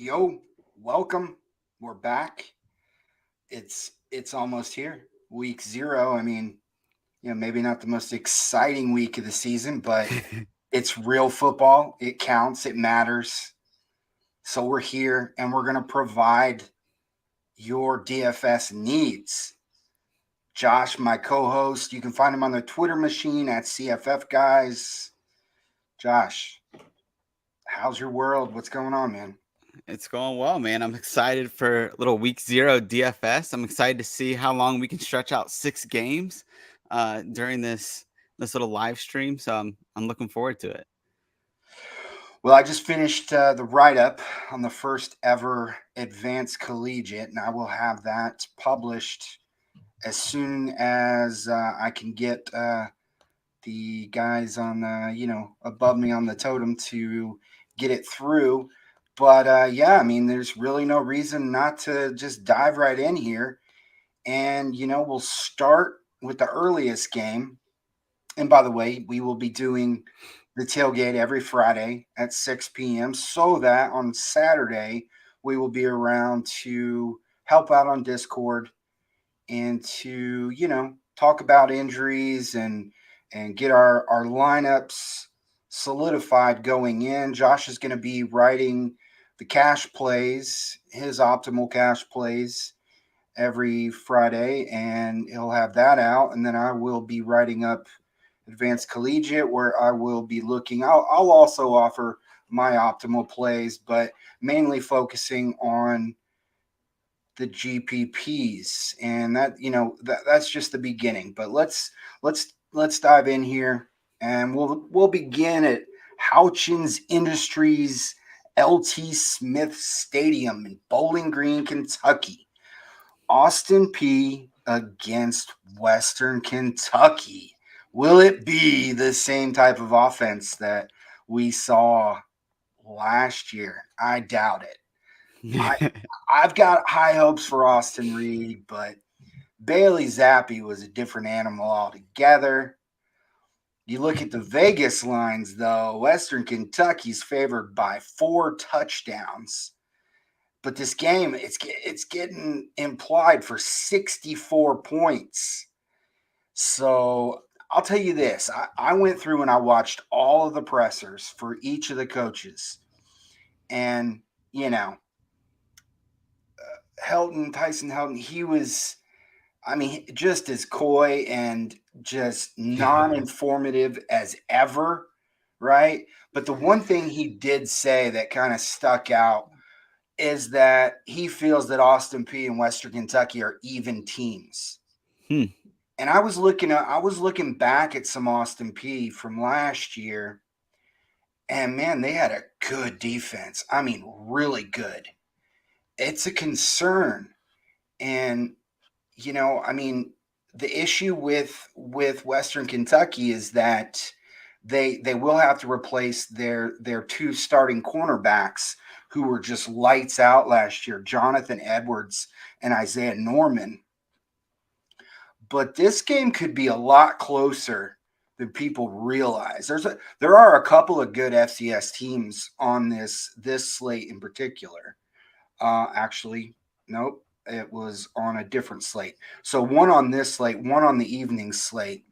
Yo, welcome. We're back. It's almost here. Week 0. I mean, maybe not the most exciting week of the season, but it's real football. It counts, it matters. So we're here and we're going to provide your DFS needs. Josh, my co-host, you can find him on the Twitter machine at CFF Guys. Josh, how's your world? What's going on, man? It's going well, man. I'm excited for a little week 0 DFS. I'm excited to see how long we can stretch out 6 games during this little live stream. So I'm looking forward to it. Well, I just finished the write up on the first ever advanced collegiate, and I will have that published as soon as I can get the guys on above me on the totem to get it through. But yeah, I mean, there's really no reason not to just dive right in here, and we'll start with the earliest game. And by the way, we will be doing the tailgate every Friday at 6 p.m. so that on Saturday we will be around to help out on Discord and to, talk about injuries and get our lineups solidified going in. Josh is going to be writing the cash plays, his optimal cash plays every Friday, and he'll have that out. And then I will be writing up Advanced Collegiate, where I will be looking. I'll also offer my optimal plays, but mainly focusing on the GPPs, and that's just the beginning. But let's dive in here, and we'll begin at Houchins Industries LT Smith Stadium in Bowling Green, Kentucky. Austin P against Western Kentucky. Will it be the same type of offense that we saw last year? I doubt it. I I've got high hopes for Austin Reed, but Bailey Zappi was a different animal altogether. You look at the Vegas lines, though. Western Kentucky's favored by 4 touchdowns, but this game it's getting implied for 64 points. So I'll tell you this: I went through and I watched all of the pressers for each of the coaches, and you know Tyson Helton, he was, I mean, just as coy and just non informative as ever, right? But the one thing he did say that kind of stuck out is that he feels that Austin P and Western Kentucky are even teams. Hmm. And I was looking back at some Austin P from last year, and man, they had a good defense. I mean, really good. It's a concern. And I mean, the issue with Western Kentucky is that they will have to replace their 2 starting cornerbacks who were just lights out last year, Jonathan Edwards and Isaiah Norman. But this game could be a lot closer than people realize. There are a couple of good FCS teams on this slate in particular. Actually, nope, it was on a different slate. So one on this slate, one on the evening slate,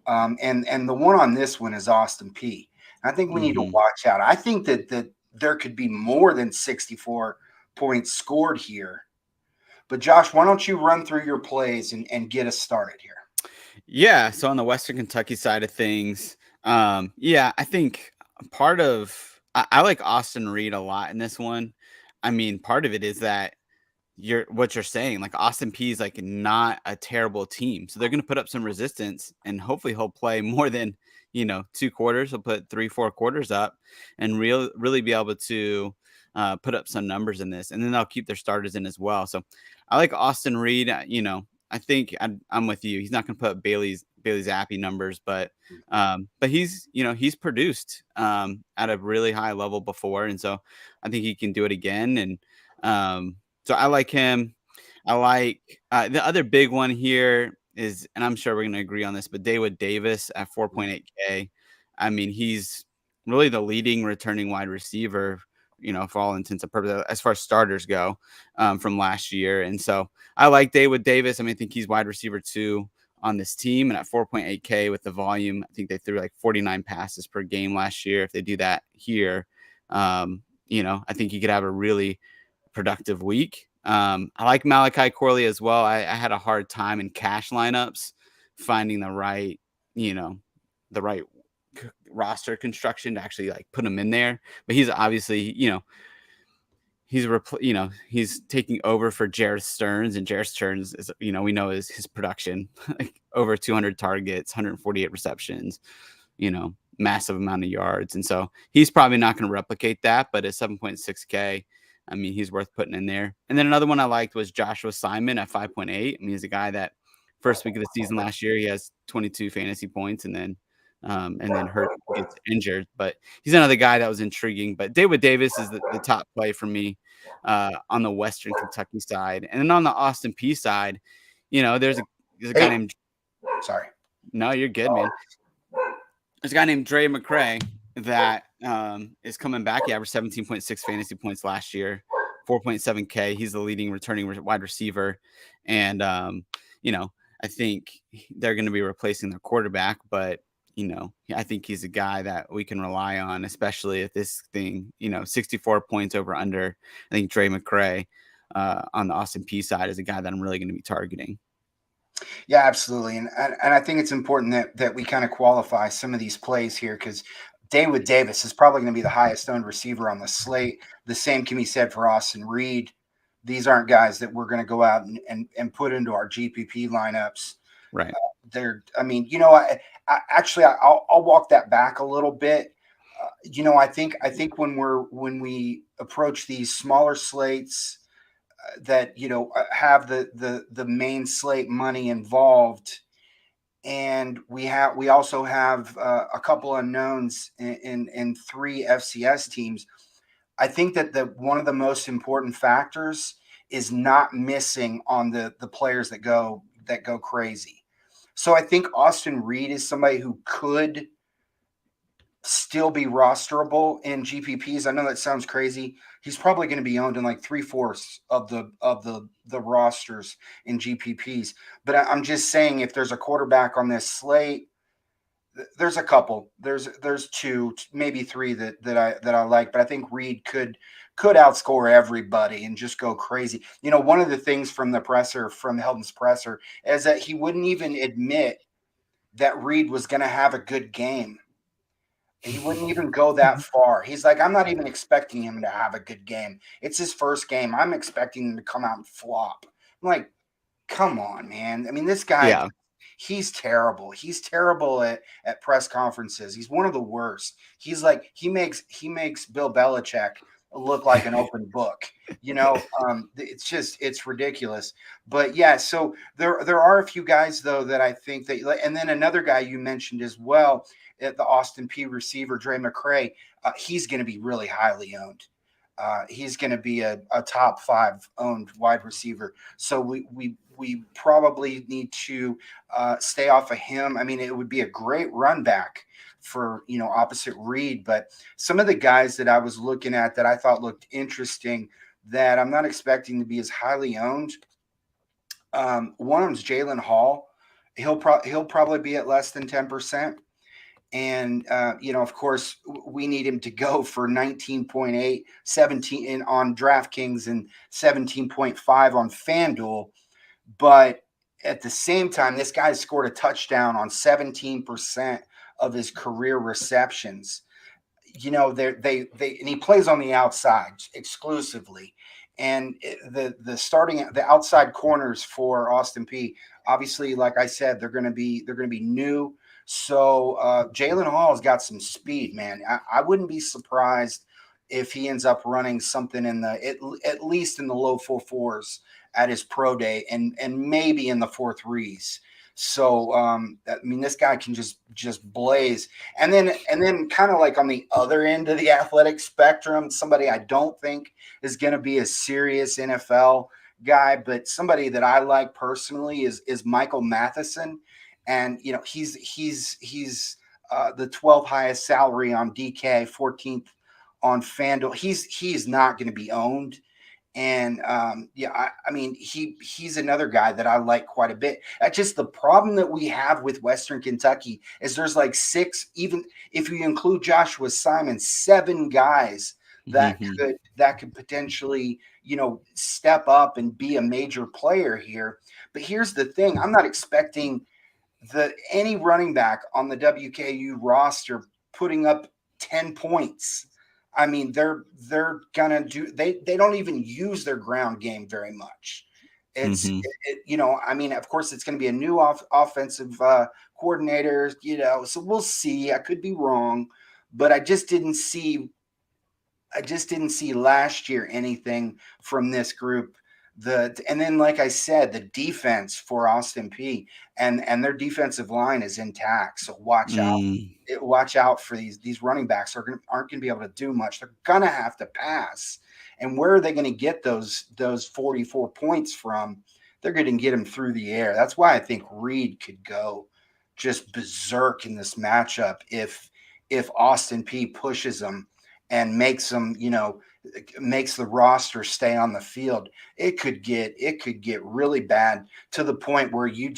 and the one on this one is Austin P. I think we need to Mm-hmm. watch out. I think that there could be more than 64 points scored here. But Josh, why don't you run through your plays and get us started here? Yeah. So on the Western Kentucky side of things, yeah, I think part of I like Austin Reed a lot in this one. I mean, part of it is that what you're saying, like Austin P is like not a terrible team. So they're gonna put up some resistance and hopefully he'll play more than 2 quarters. He'll put 3-4 quarters up and really be able to put up some numbers in this. And then they'll keep their starters in as well. So I like Austin Reed. I think I'm with you. He's not gonna put up Bailey's Zappi numbers, but he's produced at a really high level before. And so I think he can do it again. And so I like him. I like the other big one here is, and I'm sure we're going to agree on this, but David Davis at 4.8K. I mean, he's really the leading returning wide receiver for all intents and purposes, as far as starters go, from last year. And so I like David Davis. I think he's wide receiver 2 on this team, and at 4.8K with the volume, I think they threw like 49 passes per game last year. If they do that here, I think he could have a really productive week. I like Malachi Corley as well. I had a hard time in cash lineups finding the right roster construction to actually like put him in there. But he's obviously, he's taking over for Jarrett Stearns, and Jarrett Stearns is, we know is his production like over 200 targets, 148 receptions, massive amount of yards. And so he's probably not going to replicate that, but at 7.6K, he's worth putting in there. And then another one I liked was Joshua Simon at 5.8. He's a guy that first week of the season last year, he has 22 fantasy points and then Hurt gets injured. But he's another guy that was intriguing. But David Davis is the top play for me on the Western Kentucky side. And then on the Austin Peay side, there's a guy named – Sorry. No, you're good, man. There's a guy named Dre Mccrae that is coming back. He averaged 17.6 fantasy points last year, 4.7K. He's the leading returning wide receiver. And, I think they're going to be replacing their quarterback, but, I think he's a guy that we can rely on, especially if this thing, 64 points over under. I think Dre Mccrae on the Austin Peay side is a guy that I'm really going to be targeting. Yeah, absolutely. And I think it's important that we kind of qualify some of these plays here, because David Davis is probably going to be the highest owned receiver on the slate. The same can be said for Austin Reed. These aren't guys that we're going to go out and put into our GPP lineups. Right. I'll walk that back a little bit. I think when we approach these smaller slates that, have the main slate money involved, and we also have a couple unknowns in 3 FCS teams. I think that one of the most important factors is not missing on the players that go crazy. So I think Austin Reed is somebody who could still be rosterable in GPPs. I know that sounds crazy. He's probably going to be owned in like 3/4 of the rosters in GPPs. But I'm just saying, if there's a quarterback on this slate, there's a couple. There's 2, maybe 3 that I like. But I think Reed could outscore everybody and just go crazy. One of the things from Heldon's presser, is that he wouldn't even admit that Reed was going to have a good game. He wouldn't even go that far. He's like, I'm not even expecting him to have a good game. It's his first game. I'm expecting him to come out and flop. I'm like, come on, man. This guy, he's terrible. He's terrible at press conferences. He's one of the worst. He's like, he makes Bill Belichick look like an open book. It's ridiculous. But yeah, so there are a few guys though that I think that, and then another guy you mentioned as well, at the Austin Peay receiver, Dre Mccrae, he's going to be really highly owned. He's going to be a top 5 owned wide receiver. So we probably need to stay off of him. It would be a great run back for, opposite Reed. But some of the guys that I was looking at that I thought looked interesting that I'm not expecting to be as highly owned. One of them is Jalen Hall. He'll probably be at less than 10%. And, of course, we need him to go for 19.8, 17 on DraftKings and 17.5 on FanDuel. But at the same time, this guy scored a touchdown on 17% of his career receptions. And he plays on the outside exclusively. And the outside corners for Austin Peay, obviously, like I said, they're going to be new. So Jalen Hall has got some speed, man. I wouldn't be surprised if he ends up running something in at least in the low 4.4s at his pro day, and maybe in the 4.3s. So this guy can just blaze. And then kind of like on the other end of the athletic spectrum, somebody I don't think is going to be a serious NFL guy, but somebody that I like personally is Michael Matheson. And, he's the 12th highest salary on DK, 14th on FanDuel. He's not going to be owned. And I mean, he's another guy that I like quite a bit. That's just the problem that we have with Western Kentucky is there's like 6, even if you include Joshua Simon, 7 guys that could potentially, step up and be a major player here. But here's the thing: I'm not expecting any running back on the WKU roster putting up 10 points. I mean, they're gonna do. They don't even use their ground game very much. It's I mean, of course, it's going to be a new offensive coordinator. So we'll see. I could be wrong, but I just didn't see last year anything from this group. And then, like I said, the defense for Austin Peay and their defensive line is intact. So watch out. Watch out for these running backs aren't going to be able to do much. They're going to have to pass. And where are they going to get those 44 points from? They're going to get them through the air. That's why I think Reed could go just berserk in this matchup if Austin Peay pushes them and makes them, makes the roster stay on the field. It could get really bad to the point where you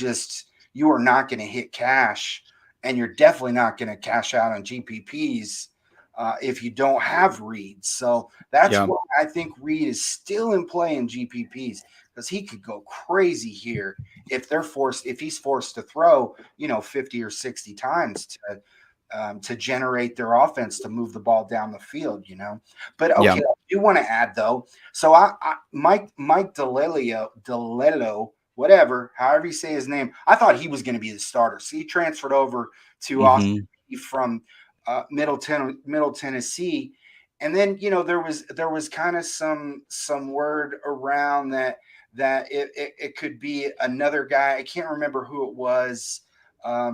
are not going to hit cash. And you're definitely not going to cash out on GPPs if you don't have Reed. So that's why I think Reed is still in play in GPPs because he could go crazy here if he's forced to throw, 50 or 60 times to generate their offense to move the ball down the field, But okay, I do want to add though. So Mike DeLello, whatever, however you say his name, I thought he was going to be the starter. So he transferred over to Austin from Middle Tennessee, and then there was kind of some word around that it could be another guy. I can't remember who it was. I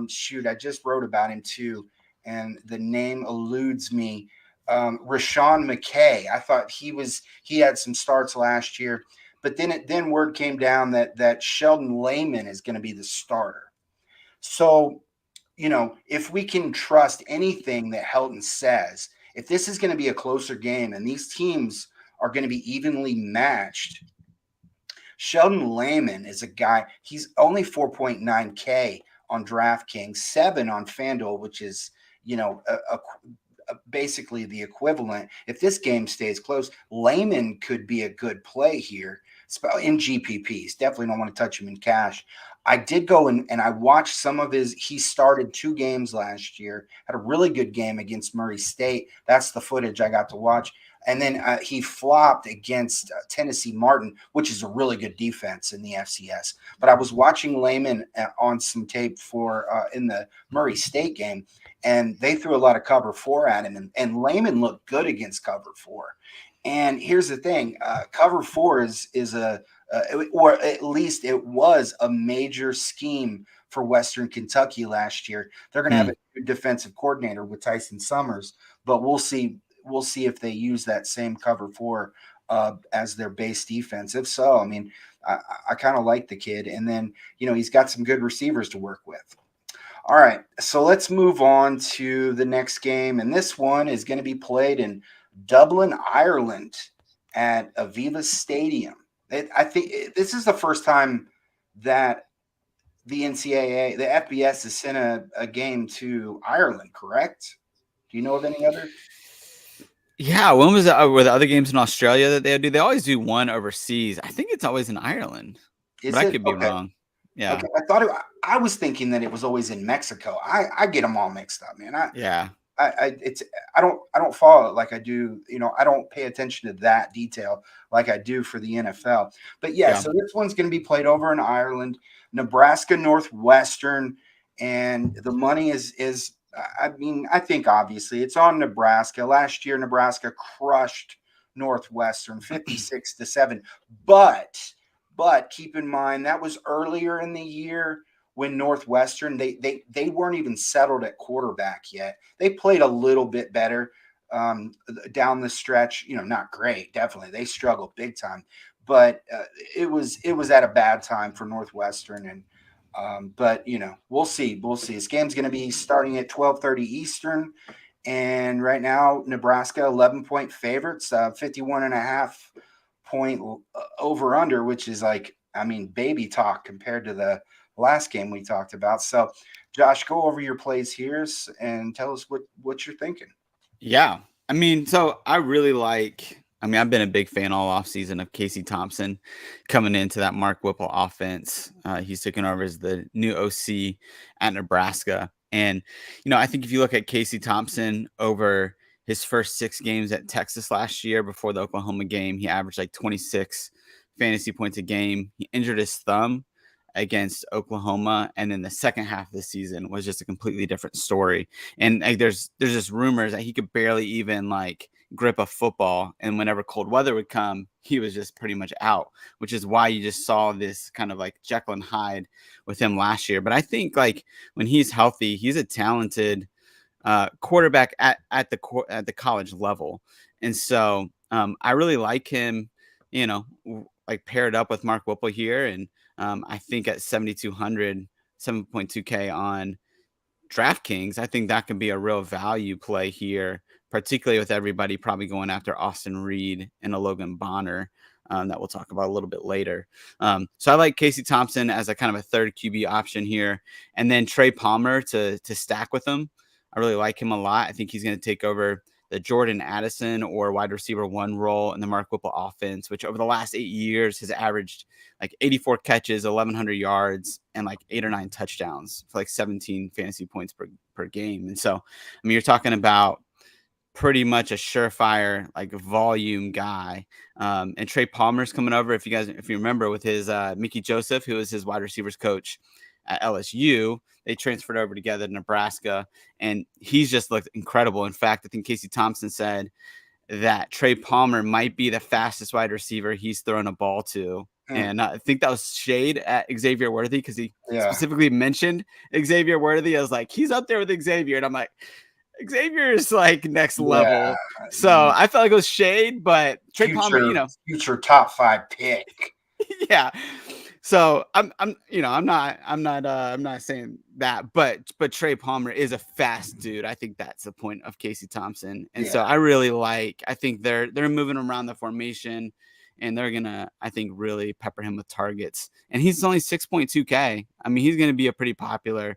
just wrote about him too, and the name eludes me. Rashawn McKay. I thought he had some starts last year. But then word came down that Sheldon Layman is going to be the starter. So, if we can trust anything that Helton says, if this is going to be a closer game and these teams are going to be evenly matched, Sheldon Layman is a guy, he's only 4.9K on DraftKings, 7 on FanDuel, which is, basically the equivalent. If this game stays close, Layman could be a good play here in GPPs. Definitely don't want to touch him in cash. I did go and I watched some of he started 2 games last year, had a really good game against Murray State. That's the footage I got to watch. And then he flopped against Tennessee Martin, which is a really good defense in the FCS. But I was watching Layman on some tape in the Murray State game, and they threw a lot of cover 4 at him. And Layman looked good against cover 4. And here's the thing, cover 4 is or at least it was a major scheme for Western Kentucky last year. They're going to have a new defensive coordinator with Tyson Summers, but we'll see if they use that same cover 4 as their base defense. If so, I mean, I kind of like the kid. And then, he's got some good receivers to work with. All right, so let's move on to the next game. And this one is going to be played in Dublin, Ireland at Aviva Stadium. I think this is the first time that the NCAA, the FBS, has sent a game to Ireland, correct? Do you know of any other? Yeah, when was that? Were the other games in Australia that they do? They always do one overseas. I think it's always in Ireland. But I could be wrong. Yeah. Okay. I was thinking that it was always in Mexico. I get them all mixed up, man. I don't follow it like I do. I don't pay attention to that detail like I do for the NFL. But so this one's going to be played over in Ireland, Nebraska Northwestern, and the money is. I mean, I think obviously it's on Nebraska. Last year, Nebraska crushed Northwestern 56-7. But keep in mind that was earlier in the year when Northwestern they weren't even settled at quarterback yet. They played a little bit better down the stretch. Not great. Definitely, they struggled big time. But it was at a bad time for Northwestern and. But we'll see. This game's going to be starting at 12:30 Eastern, And right now, Nebraska 11-point favorites, 51.5 point over under, which is like, I mean, baby talk compared to the last game we talked about. So, Josh, go over your plays here and tell us what you're thinking. Yeah. I mean, so I really I've been a big fan all offseason of Casey Thompson coming into that Mark Whipple offense. He's taken over as the new OC at Nebraska. And, I think if you look at Casey Thompson over his first 6 games at Texas last year before the Oklahoma game, he averaged like 26 fantasy points a game. He injured his thumb against Oklahoma, and then the second half of the season was just a completely different story. And like, there's just rumors that he could barely even like grip a football, and whenever cold weather would come, he was just pretty much out, which is why you just saw this kind of like Jekyll and Hyde with him last year. But I think like when he's healthy, he's a talented quarterback at the college level, and so I really like him. Like paired up with Mark Whipple here, and I think at 7,200, 7.2K on DraftKings, I think that could be a real value play here, particularly with everybody probably going after Austin Reed and a Logan Bonner that we'll talk about a little bit later. So I like Casey Thompson as a kind of a third QB option here, and then Trey Palmer to stack with him. I really like him a lot. I think he's going to take over the Jordan Addison or wide receiver 1 role in the Mark Whipple offense, which over the last 8 years has averaged like 84 catches, 1,100 yards, and like 8 or 9 touchdowns for like 17 fantasy points per game. And so, I mean, you're talking about pretty much a surefire like volume guy. And Trey Palmer's coming over. If you remember, with his Mickey Joseph, who was his wide receivers coach at LSU, they transferred over together to Nebraska, and he's just looked incredible. In fact, I think Casey Thompson said that Trey Palmer might be the fastest wide receiver he's thrown a ball to. And I think that was shade at Xavier Worthy, because he specifically mentioned Xavier Worthy. I was like, he's up there with Xavier. And I'm like, Xavier's like next level. So I felt like it was shade, but Trey Palmer, future top 5 pick. Yeah. So I'm not saying that, but Trey Palmer is a fast dude. I think that's the point of Casey Thompson. And so I really I think they're moving around the formation, and they're gonna, I think, really pepper him with targets. And he's only 6.2K. I mean, he's gonna be a pretty popular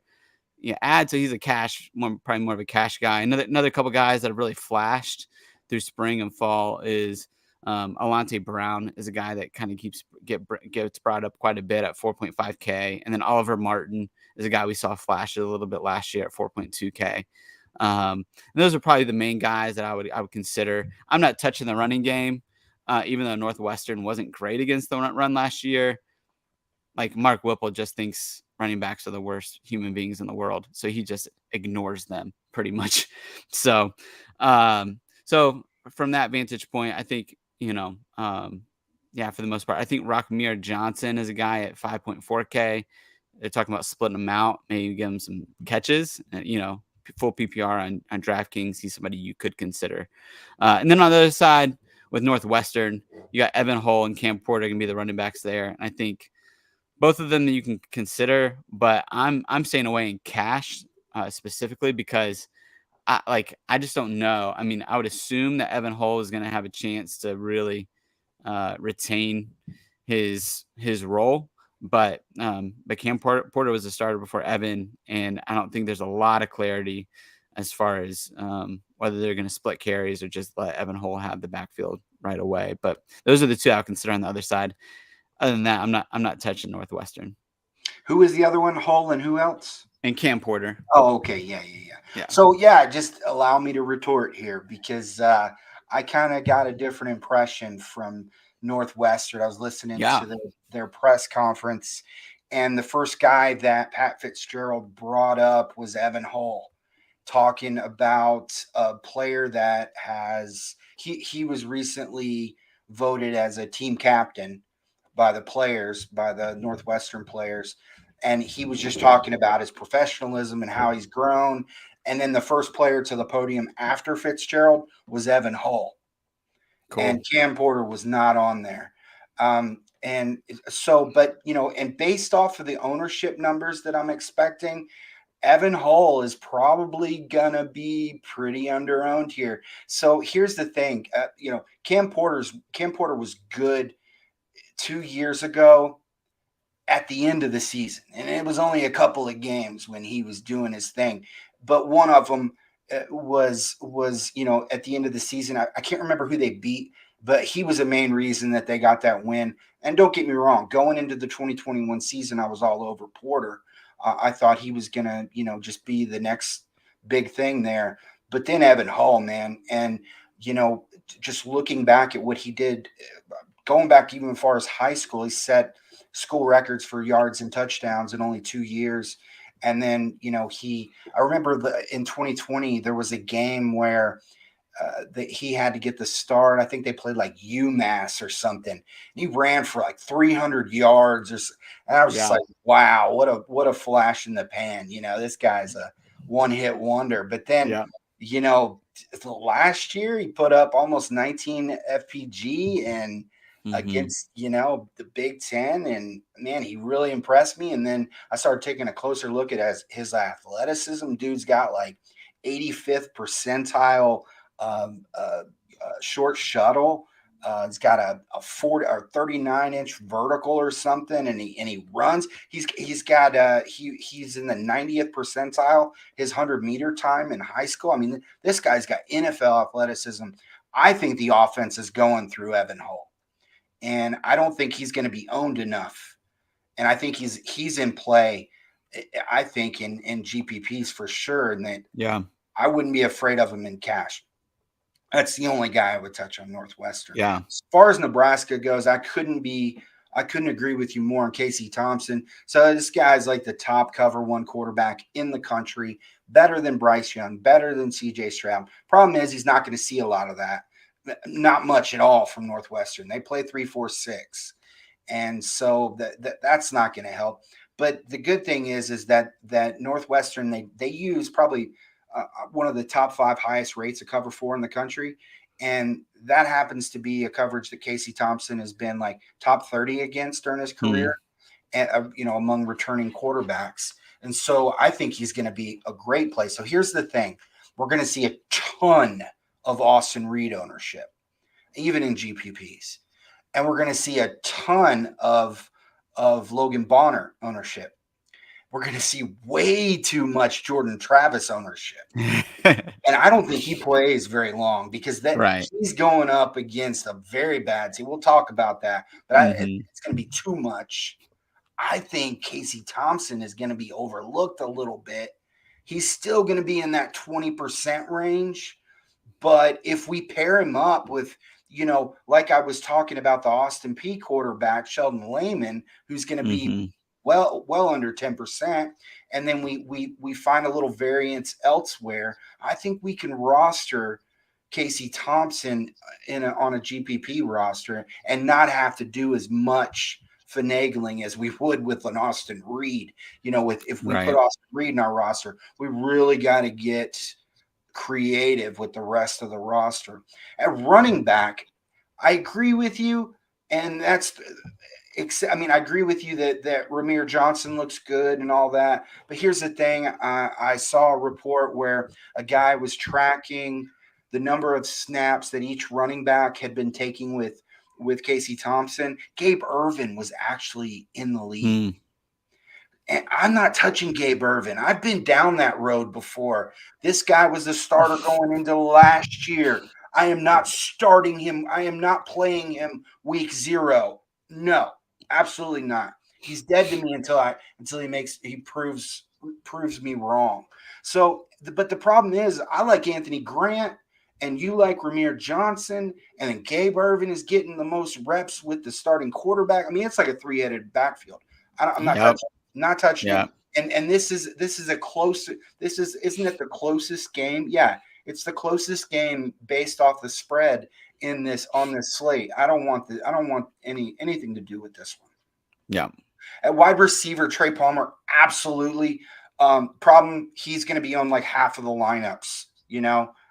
ad. So he's probably more of a cash guy. Another couple guys that have really flashed through spring and fall is Alante Brown is a guy that kind of gets brought up quite a bit at 4.5K. And then Oliver Martin is a guy we saw flash a little bit last year at 4.2K. And those are probably the main guys that I would consider. I'm not touching the running game, even though Northwestern wasn't great against the run last year. Like, Mark Whipple just thinks running backs are the worst human beings in the world, so he just ignores them pretty much. So from that vantage point, I think, for the most part, I think Rockmere Johnson is a guy at 5.4K. They're talking about splitting him out, maybe give him some catches, full PPR on DraftKings. He's somebody you could consider. And then on the other side with Northwestern, you got Evan Hull and Cam Porter going to be the running backs there. And I think both of them that you can consider, but I'm staying away in cash specifically because I just don't know. I mean, I would assume that Evan Hull is going to have a chance to really retain his role, but Cam Porter was a starter before Evan, and I don't think there's a lot of clarity as far as whether they're going to split carries or just let Evan Hull have the backfield right away. But those are the two I would consider on the other side. Other than that, I'm not touching Northwestern. Who is the other one? Hull and who else? And Cam Porter. Oh, okay. Yeah. So, just allow me to retort here, because I kind of got a different impression from Northwestern. I was listening to their press conference, and the first guy that Pat Fitzgerald brought up was Evan Hull, talking about a player that he was recently voted as a team captain by the Northwestern players. And he was just talking about his professionalism and how he's grown. And then the first player to the podium after Fitzgerald was Evan Hull. Cool. And Cam Porter was not on there. And based off of the ownership numbers that I'm expecting, Evan Hull is probably gonna be pretty underowned here. So here's the thing, Cam Porter was good 2 years ago at the end of the season, and it was only a couple of games when he was doing his thing. But one of them was at the end of the season. I can't remember who they beat, but he was a main reason that they got that win. And don't get me wrong, going into the 2021 season, I was all over Porter. I thought he was gonna just be the next big thing there. But then Evan Hull, man, and just looking back at what he did, going back even as far as high school, he set school records for yards and touchdowns in only 2 years. And then, I remember in 2020, there was a game where he had to get the start. I think they played like UMass or something. He ran for like 300 yards. And I was just like, wow, what a flash in the pan. This guy's a one-hit wonder. But then, last year he put up almost 19 FPG and against, the Big Ten. And man, he really impressed me. And then I started taking a closer look at his athleticism. Dude's got like 85th percentile short shuttle. He's got a 40 or 39-inch vertical or something, and he runs. He's in the 90th percentile his 100-meter time in high school. I mean, this guy's got NFL athleticism. I think the offense is going through Evan Hull, and I don't think he's going to be owned enough. And I think he's in play. I think in GPPs for sure, and that I wouldn't be afraid of him in cash. That's the only guy I would touch on Northwestern. Yeah. As far as Nebraska goes, I couldn't agree with you more on Casey Thompson. So this guy's like the top cover one quarterback in the country, better than Bryce Young, better than CJ Stroud. Problem is he's not going to see a lot of that. Not much at all from Northwestern. They play 3-4-6. And so that's not going to help. But the good thing is that Northwestern, they use probably one of the top 5 highest rates of cover 4 in the country. And that happens to be a coverage that Casey Thompson has been like top 30 against during his career, and, among returning quarterbacks. And so I think he's going to be a great play. So here's the thing. We're going to see a ton of Austin Reed ownership, even in GPPs. And we're going to see a ton of Logan Bonner ownership. We're going to see way too much Jordan Travis ownership. And I don't think he plays very long because he's going up against a very bad team. We'll talk about that, but it's going to be too much. I think Casey Thompson is going to be overlooked a little bit. He's still going to be in that 20% range. But if we pair him up with, like I was talking about the Austin P quarterback, Sheldon Layman, who's going to be well under 10%, and then we find a little variance elsewhere, I think we can roster Casey Thompson on a GPP roster and not have to do as much finagling as we would with an Austin Reed. If we put Austin Reed in our roster, we really got to get creative with the rest of the roster. At running back, I agree with you, and I agree with you that Ramir Johnson looks good and all that. But here's the thing. I saw a report where a guy was tracking the number of snaps that each running back had been taking with Casey Thompson. Gabe Ervin was actually in the league. And I'm not touching Gabe Ervin. I've been down that road before. This guy was the starter going into last year. I am not starting him. I am not playing him week 0. No, absolutely not. He's dead to me until he proves me wrong. So, but the problem is I like Anthony Grant and you like Ramir Johnson, and then Gabe Ervin is getting the most reps with the starting quarterback. I mean, it's like a 3-headed backfield. I'm not touching him. And isn't it the closest game? Yeah, it's the closest game based off the spread on this slate. I don't want anything to do with this one. Yeah. At wide receiver, Trey Palmer, absolutely. Problem, he's going to be on like half of the lineups,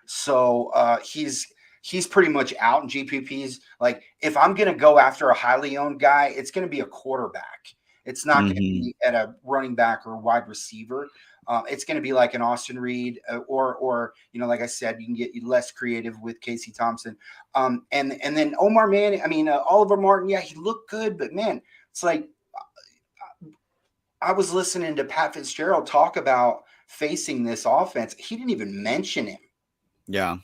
So he's pretty much out in GPPs. Like if I'm going to go after a highly owned guy, it's going to be a quarterback. It's not going to be at a running back or wide receiver. It's going to be like an Austin Reed or like I said, you can get less creative with Casey Thompson. And then Omar Manning, Oliver Martin, yeah, he looked good, but man, it's like I was listening to Pat Fitzgerald talk about facing this offense. He didn't even mention him. Yeah.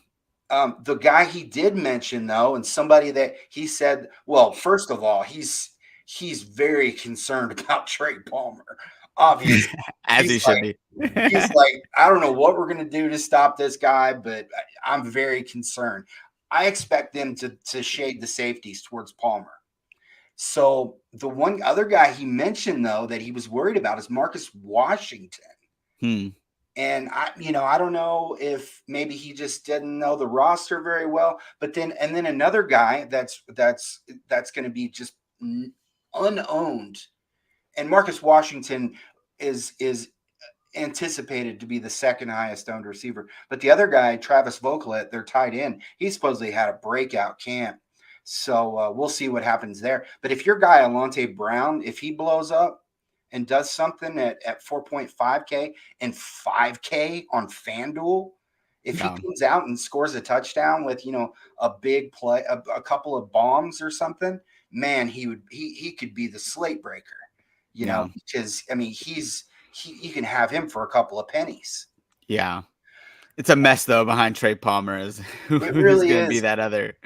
The guy he did mention, though, and somebody that he said, well, first of all, he's very concerned about Trey Palmer. Obviously, as he should be. He's like, I don't know what we're going to do to stop this guy, but I'm very concerned. I expect them to shade the safeties towards Palmer. So the one other guy he mentioned, though, that he was worried about is Marcus Washington. And I don't know if maybe he just didn't know the roster very well, but then another guy that's going to be just unowned, and Marcus Washington is anticipated to be the second highest owned receiver. But the other guy, Travis Vokalett, their tight end, he supposedly had a breakout camp. So we'll see what happens there. But if your guy, Alante Brown, if he blows up and does something at 4.5K and 5K on FanDuel, if he comes out and scores a touchdown with, a big play, a couple of bombs or something, man, he could be the slate breaker, because you can have him for a couple of pennies. Yeah. It's a mess though behind Trey Palmer who's really going to be that other.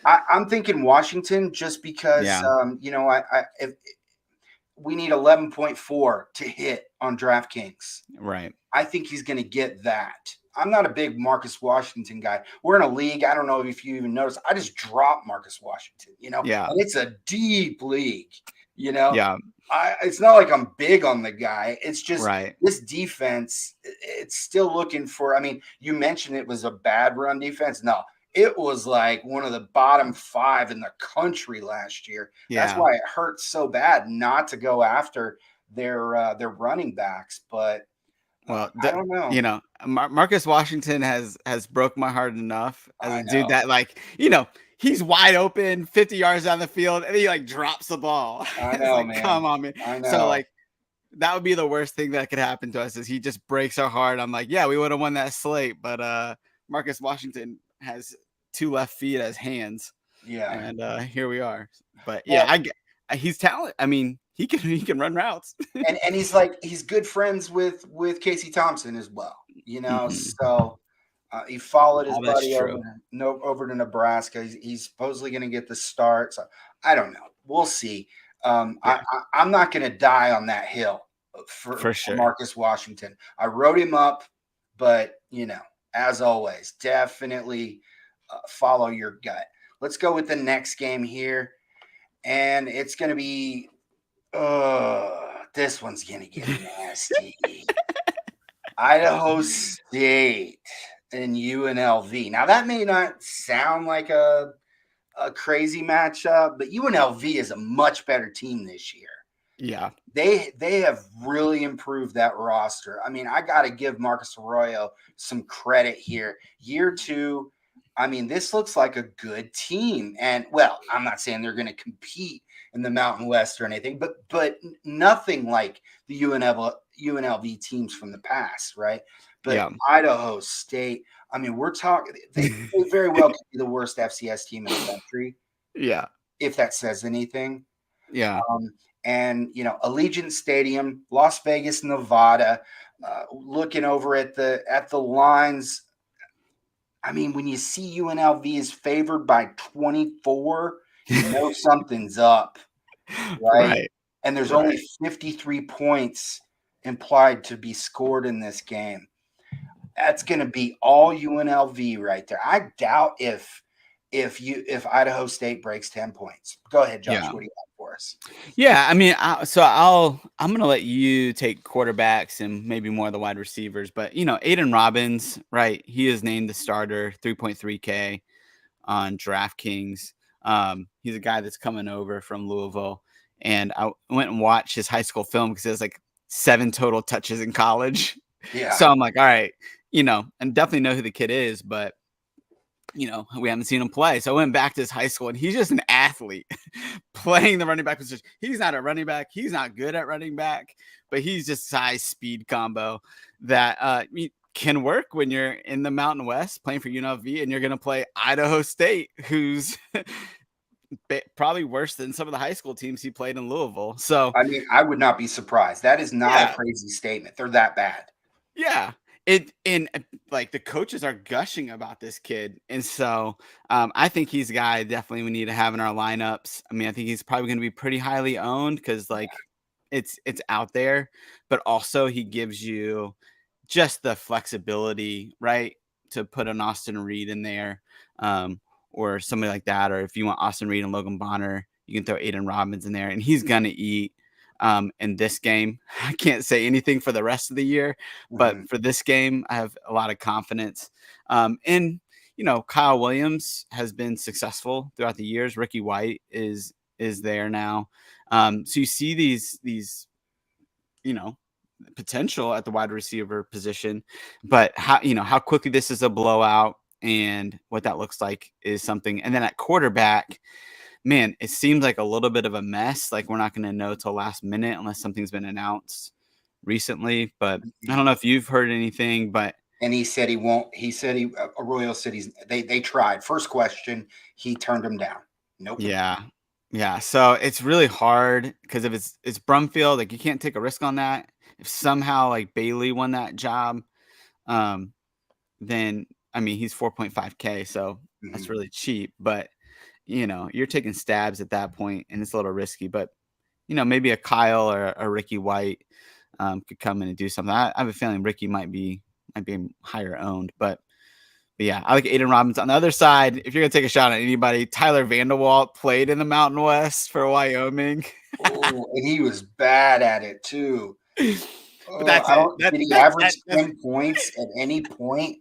I'm thinking Washington just because, if we need 11.4 to hit on DraftKings. Right. I think he's going to get that. I'm not a big Marcus Washington guy. We're in a league. I don't know if you even noticed. I just dropped Marcus Washington, Yeah. And it's a deep league, Yeah. It's not like I'm big on the guy. It's just This defense, it's still looking for, you mentioned it was a bad run defense. No, it was like one of the bottom 5 in the country last year. Yeah. That's why it hurts so bad not to go after their running backs. But I don't know. Marcus Washington has broke my heart enough as a dude that he's wide open 50 yards down the field and he drops the ball. I know, man. Come on, man. I know. So that would be the worst thing that could happen to us is he just breaks our heart. I'm like, yeah, we would have won that slate, but Marcus Washington has 2 left feet as hands. Yeah. And here we are. But yeah, he's talented. He can run routes. and he's good friends with Casey Thompson as well. So he followed his buddy over to Nebraska. He's supposedly going to get the start. So I don't know. We'll see. I'm not going to die on that hill for sure. Marcus Washington. I wrote him up, but as always, definitely follow your gut. Let's go with the next game here, and it's going to be. This one's going to get nasty. Idaho State and UNLV. Now, that may not sound like a crazy matchup, but UNLV is a much better team this year. Yeah. They have really improved that roster. I got to give Marcus Arroyo some credit here. Year 2, this looks like a good team. And, well, I'm not saying they're going to compete in the Mountain West or anything, but nothing like the UNLV teams from the past, right? But Idaho State, we're talking, they very well could be the worst FCS team in the country. Yeah. If that says anything. Yeah. And, Allegiant Stadium, Las Vegas, Nevada, looking over at the lines. When you see UNLV is favored by 24, something's up, right? And there's only 53 points implied to be scored in this game. That's going to be all UNLV right there. I doubt if Idaho State breaks 10 points. Go ahead, Josh. What do you got for us? Yeah, I'm going to let you take quarterbacks and maybe more of the wide receivers, but Aiden Robbins, right? He is named the starter, 3.3K on DraftKings. He's a guy that's coming over from Louisville, and I went and watched his high school film because it was 7 total touches in college. Yeah. So I'm like, all right, and definitely know who the kid is, but we haven't seen him play. So I went back to his high school, and he's just an athlete playing the running back position. He's not a running back. He's not good at running back, but he's just size speed combo that can work when you're in the Mountain West playing for UNLV, and you're going to play Idaho State, who's probably worse than some of the high school teams he played in Louisville. So, I mean, I would not be surprised. That is not a crazy statement. They're that bad. Yeah. Like the coaches are gushing about this kid. And so I think he's a guy definitely we need to have in our lineups. I mean, I think he's probably going to be pretty highly owned because it's out there, but also he gives you just the flexibility, right? To put an Austin Reed in there or somebody like that. Or if you want Austin Reed and Logan Bonner, you can throw Aiden Robbins in there, and he's going to eat. In this game, I can't say anything for the rest of the year, but for this game, I have a lot of confidence. And Kyle Williams has been successful throughout the years. Ricky White is there now. So you see these potential at the wide receiver position, but how quickly this is a blowout and what that looks like is something. And then at quarterback, man, it seems like a little bit of a mess. Like we're not going to know till last minute unless something's been announced recently. But I don't know if you've heard anything. But and he said he won't. He said Arroyo City's. They tried. First question, he turned them down. Nope. Yeah. So it's really hard because if it's Brumfield, like you can't take a risk on that. If somehow like Bailey won that job, then I mean he's 4.5K, so that's really cheap. But you're taking stabs at that point, and it's a little risky. But maybe a Kyle or a Ricky White could come in and do something. I have a feeling Ricky might be higher owned, but yeah, I like Aiden Robbins. On the other side, if you're gonna take a shot at anybody, Tyler Vanderwalt played in the Mountain West for Wyoming. Oh, and he was bad at it too. But did he average 10 points at any point?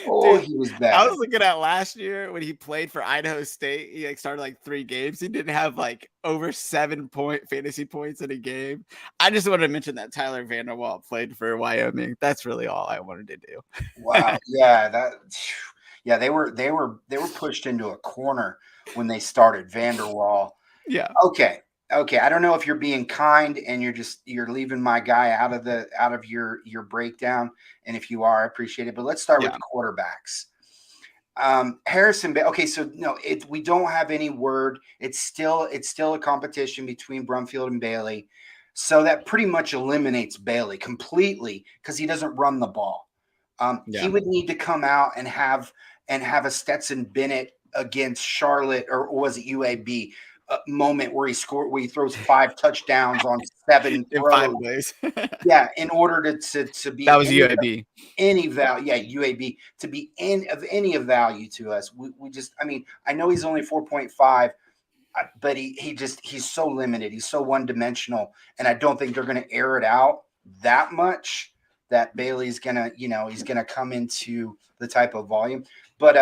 Oh, dude, he was bad. I was looking at last year when he played for Idaho State. He started 3 games. He didn't have over 7 fantasy points in a game. I just wanted to mention that Tyler Vanderwalt played for Wyoming. That's really all I wanted to do. Wow. Yeah, they were pushed into a corner when they started Vanderwall. Yeah. Okay. I don't know if you're being kind and you're leaving my guy out of your breakdown. And if you are, I appreciate it. But let's start with the quarterbacks. Harrison. Okay. So no, we don't have any word. It's still a competition between Brumfield and Bailey. So that pretty much eliminates Bailey completely because he doesn't run the ball. He would need to come out and have a Stetson Bennett against Charlotte, or was it UAB? Moment where he throws 5 touchdowns on 7 throws. 5 plays. Yeah, in order to be that was UAB. Any value, UAB to be of any value to us. We just, I mean, I know he's only 4.5, but he's so limited. He's so one dimensional, and I don't think they're going to air it out that much that Bailey's gonna, he's gonna come into the type of volume. But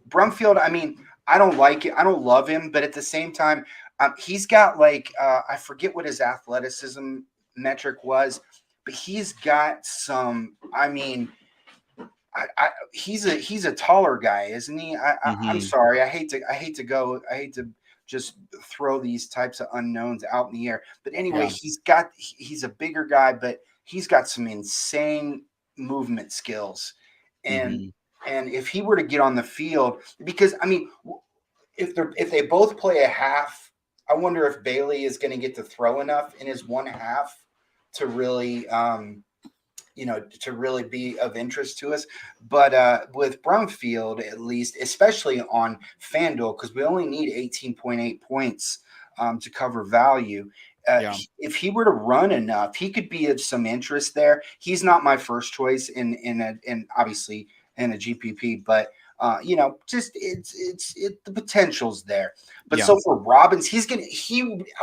Brumfield, I mean, I don't like it. I don't love him, but at the same time, he's got I forget what his athleticism metric was, but he's got some. I mean, he's a taller guy, isn't he? I'm sorry. I hate to just throw these types of unknowns out in the air. But anyway, he's a bigger guy, but he's got some insane movement skills, and. And if he were to get on the field, because I mean, if they both play a half, I wonder if Bailey is going to get to throw enough in his one half to really, to really be of interest to us. But with Brumfield, at least, especially on FanDuel, because we only need 18.8 points to cover value. If he were to run enough, he could be of some interest there. He's not my first choice in obviously in a GPP, but just the potential's there. But so for Robbins, I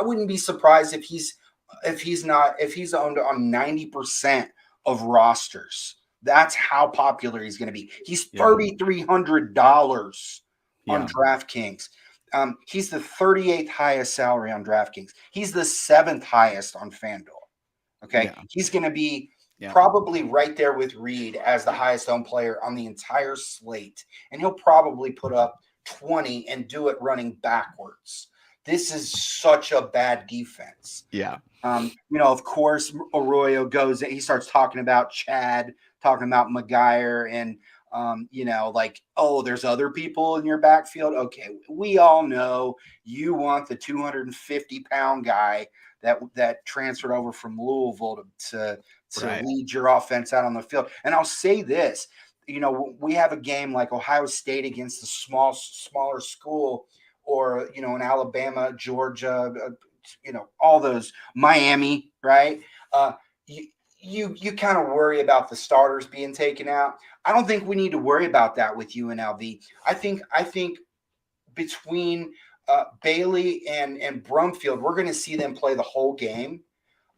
wouldn't be surprised if he's owned on 90% of rosters. That's how popular he's going to be. He's $3,300 on DraftKings. He's the 38th highest salary on DraftKings. He's the 7th highest on FanDuel. Okay, he's going to be Yeah. Probably right there with Reed as the highest owned player on the entire slate. And he'll probably put up 20 and do it running backwards. This is such a bad defense. Yeah. Of course, Arroyo goes, he starts talking about Chad, talking about McGuire, and there's other people in your backfield. Okay, we all know you want the 250-pound guy that transferred over from Louisville to Right. lead your offense out on the field. And I'll say this, we have a game like Ohio State against a smaller school, or in Alabama, Georgia, all those, Miami, right? You kind of worry about the starters being taken out. I don't think we need to worry about that with UNLV. I think between Bailey and Brumfield, we're going to see them play the whole game.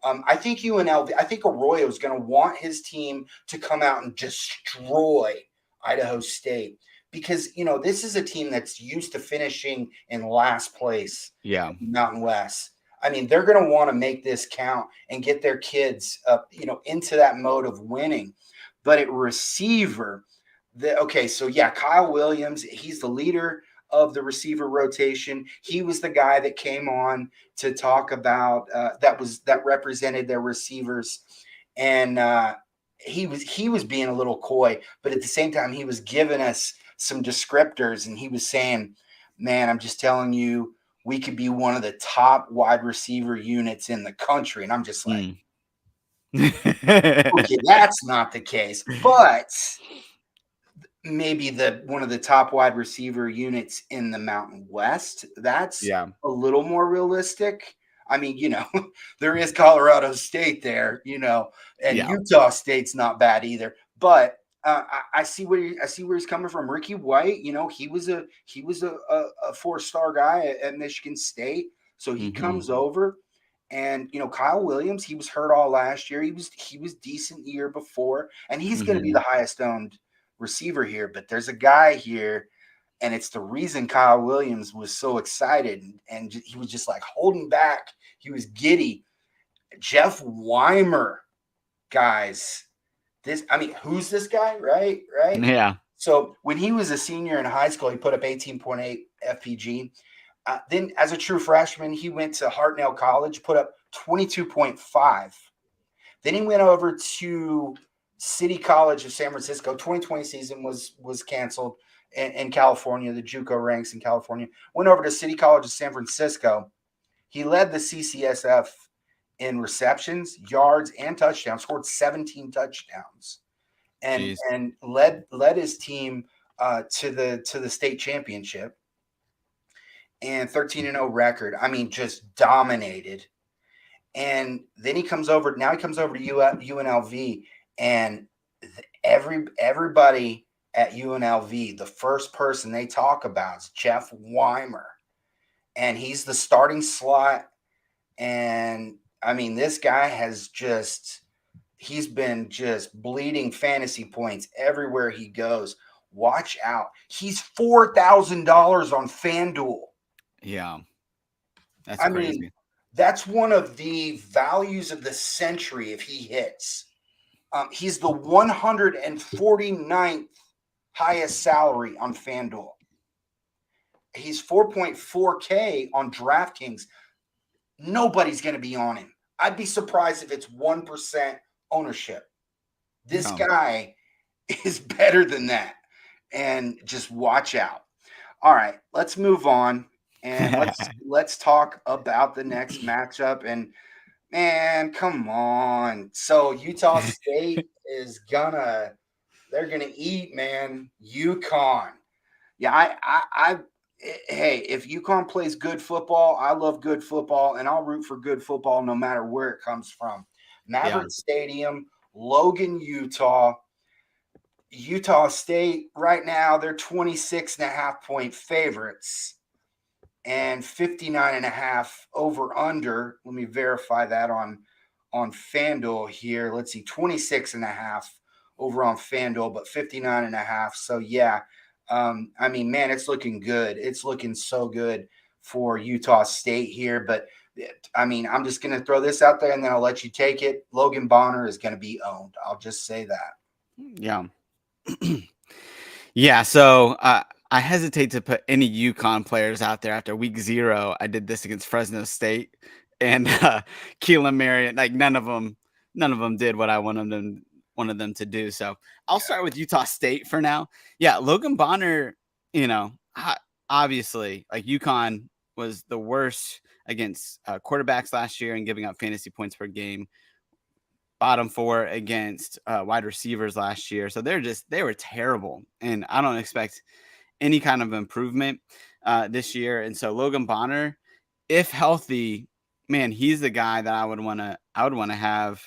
I think UNLV, I think Arroyo is going to want his team to come out and destroy Idaho State, because this is a team that's used to finishing in last place. Yeah. Mountain West. I mean, they're going to want to make this count and get their kids into that mode of winning. But at receiver, Kyle Williams, he's the leader of the receiver rotation. He was the guy that came on to talk about that represented their receivers, and he was being a little coy, but at the same time he was giving us some descriptors, and he was saying, "Man, I'm just telling you, we could be one of the top wide receiver units in the country." And I'm just like, okay, that's not the case, but maybe one of the top wide receiver units in the Mountain West. That's a little more realistic. I mean, there is Colorado State there, and Utah State's not bad either. But I see where he's coming from. Ricky White, he was a 4-star guy at Michigan State, so he comes over. And Kyle Williams, he was hurt all last year. He was decent the year before, and he's going to be the highest owned receiver here. But there's a guy here, and it's the reason Kyle Williams was so excited, and he was just like holding back. He was giddy. Jeff Weimer, guys. Who's this guy? Right? Yeah. So when he was a senior in high school, he put up 18.8 FPG. Then as a true freshman, he went to Hartnell College, put up 22.5. Then he went over to City College of San Francisco. 2020 season was canceled in California, the JUCO ranks in California. Went over to City College of San Francisco. He led the CCSF in receptions, yards, and touchdowns, scored 17 touchdowns, and led his team to the state championship, and 13-0 record. I mean, just dominated. And then he comes over. Now he comes over to UNLV, and everybody at UNLV, the first person they talk about is Jeff Weimer, and he's the starting slot. And I mean, this guy he's been just bleeding fantasy points everywhere he goes. Watch out. He's $4,000 on FanDuel. Yeah. That's crazy. Mean, that's one of the values of the century if he hits. He's the 149th highest salary on FanDuel. He's 4.4K on DraftKings. Nobody's going to be on him. I'd be surprised if it's 1% ownership. This guy is better than that. And just watch out. All right, let's move on. And let's talk about the next matchup. And man, come on. So Utah State they're gonna eat, man. UConn. Yeah, hey, if UConn plays good football, I love good football, and I'll root for good football no matter where it comes from. Maverick Stadium, Logan, Utah. Utah State right now, they're 26.5-point favorites. And 59.5 over under. Let me verify that on FanDuel here. Let's see, 26.5 over on FanDuel, but 59.5. So yeah, I mean, man, it's looking good. It's looking so good for Utah State here. But I mean, I'm just going to throw this out there and then I'll let you take it. Logan Bonner is going to be owned. I'll just say that. Yeah. Yeah. So I hesitate to put any UConn players out there after week 0. I did this against Fresno State and Keelan Marriott. Like none of them did what I wanted them to do. So I'll start with Utah State for now. Yeah, Logan Bonner. Obviously, like UConn was the worst against quarterbacks last year and giving up fantasy points per game. Bottom 4 against wide receivers last year. So they were terrible. And I don't expect any kind of improvement this year. And so Logan Bonner, if healthy, man, he's the guy that I would want to have,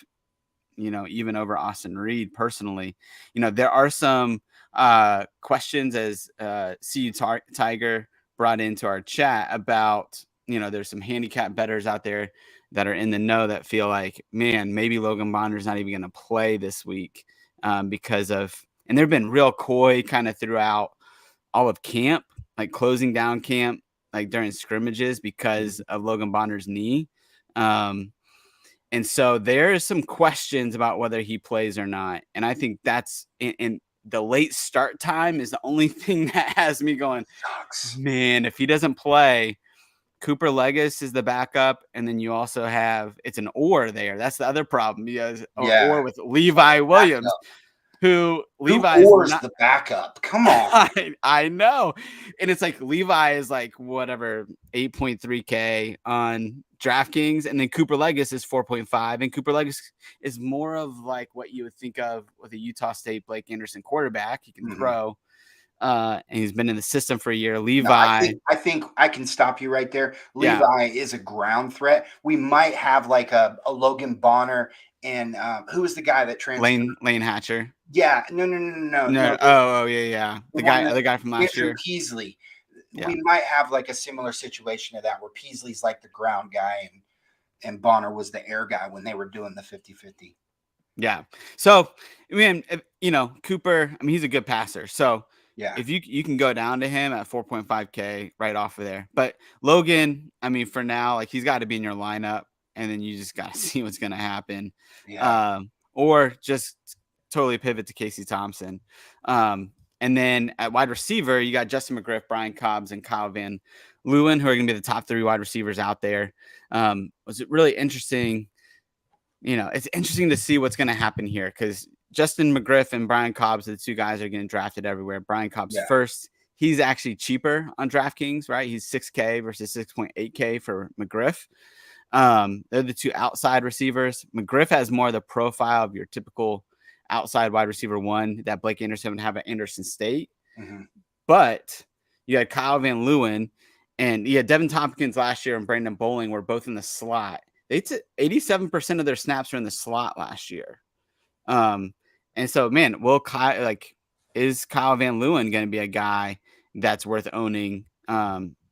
even over Austin Reed personally. There are some questions as CU Tiger brought into our chat about, there's some handicap bettors out there that are in the know that feel like, man, maybe Logan Bonner's not even going to play this week because of, and they've been real coy kind of throughout all of camp, like closing down camp, like during scrimmages because of Logan Bonner's knee. And so there's some questions about whether he plays or not. And I think that's in the late start time is the only thing that has me going, Sucks. Man, if he doesn't play, Cooper Legis is the backup. And then you also have, it's an or there. That's the other problem. Or with Levi Williams. Who Levi is not the backup. Come on. I know. And it's like Levi is like whatever 8.3K on DraftKings, and then Cooper Legis is 4.5. And Cooper Legis is more of like what you would think of with a Utah State Blake Anderson quarterback. He can throw. And he's been in the system for a year. Levi. No, I think I can stop you right there. Levi is a ground threat. We might have like a Logan Bonner and who is the guy that transferred? Lane Hatcher. Yeah, no. Oh, yeah. The guy from last year. Peasley. Yeah. We might have like a similar situation to that where Peasley's like the ground guy and Bonner was the air guy when they were doing the 50-50. Yeah. So, I mean, Cooper, I mean, he's a good passer. So, yeah, if you can go down to him at 4.5K right off of there. But Logan, I mean, for now, like he's got to be in your lineup, and then you just got to see what's going to happen. Yeah. Or just totally pivot to Casey Thompson. And then at wide receiver, you got Justin Mcgriff, Brian Cobbs, and Kyle Van Leeuwen, who are going to be the top 3 wide receivers out there. Was it really interesting? It's interesting to see what's going to happen here because Justin Mcgriff and Brian Cobbs, the 2 guys, are getting drafted everywhere. Brian Cobbs first. He's actually cheaper on DraftKings, right? He's 6K versus 6.8K for Mcgriff. They're the 2 outside receivers. Mcgriff has more of the profile of your typical outside wide receiver 1 that Blake Anderson would have at Anderson State. But you had Kyle Van Leeuwen and you had Devin Tompkins last year and Brandon Bowling were both in the slot. They took 87% of their snaps were in the slot last year. And so, man, is Kyle Van Leeuwen going to be a guy that's worth owning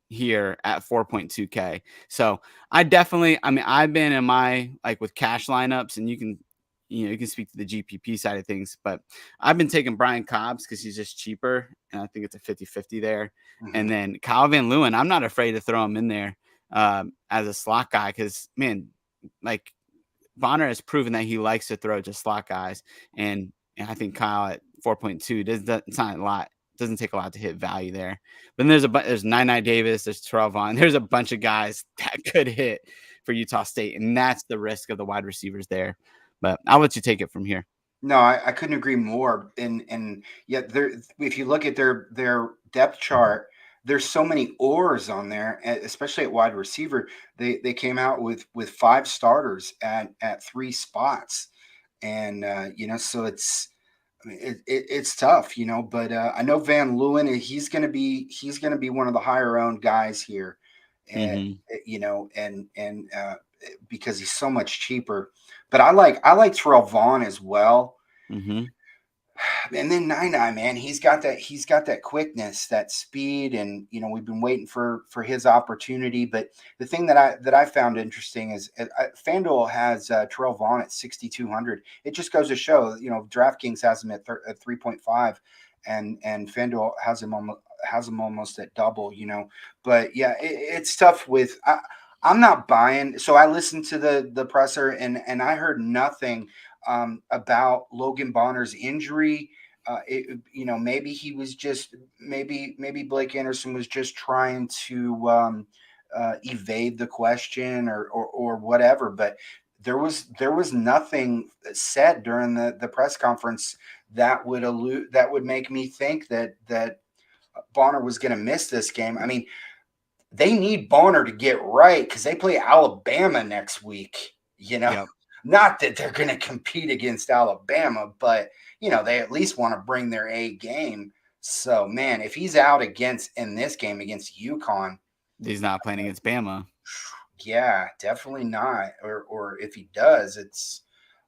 here at 4.2K? So I've been in my with cash lineups, and you can speak to the GPP side of things, but I've been taking Brian Cobbs because he's just cheaper, and I think it's a 50-50 there. And then Kyle Van Leeuwen, I'm not afraid to throw him in there as a slot guy because, man, like Bonner has proven that he likes to throw just slot guys, and I think Kyle at 4.2 it's not a lot. Doesn't take a lot to hit value there. But then there's Nine Davis, there's Terrell Vaughn, there's a bunch of guys that could hit for Utah State, and that's the risk of the wide receivers there. But I'll let you take it from here. No, I couldn't agree more. And yet, if you look at their depth chart, there's so many ors on there, especially at wide receiver. They came out with 5 starters at 3 spots, and so it's tough, But I know Van Leeuwen, he's going to be one of the higher owned guys here, and because he's so much cheaper. But I like Terrell Vaughn as well. And then Nine, man, he's got that quickness, that speed, and we've been waiting for his opportunity. But the thing that I found interesting is FanDuel has Terrell Vaughn at 6,200. It just goes to show, DraftKings has him at 3.5, and FanDuel has him almost at double. But yeah, it's tough with. I'm not buying. So I listened to the presser, and I heard nothing about Logan Bonner's injury. Maybe he was just maybe Blake Anderson was just trying to evade the question or whatever. But there was nothing said during the press conference that would make me think that Bonner was going to miss this game. I mean, they need Bonner to get right because they play Alabama next week. Yep. Not that they're going to compete against Alabama, but they at least want to bring their A game. So, man, if he's out in this game against UConn, he's not playing against Bama. Yeah, definitely not. Or if he does, it's.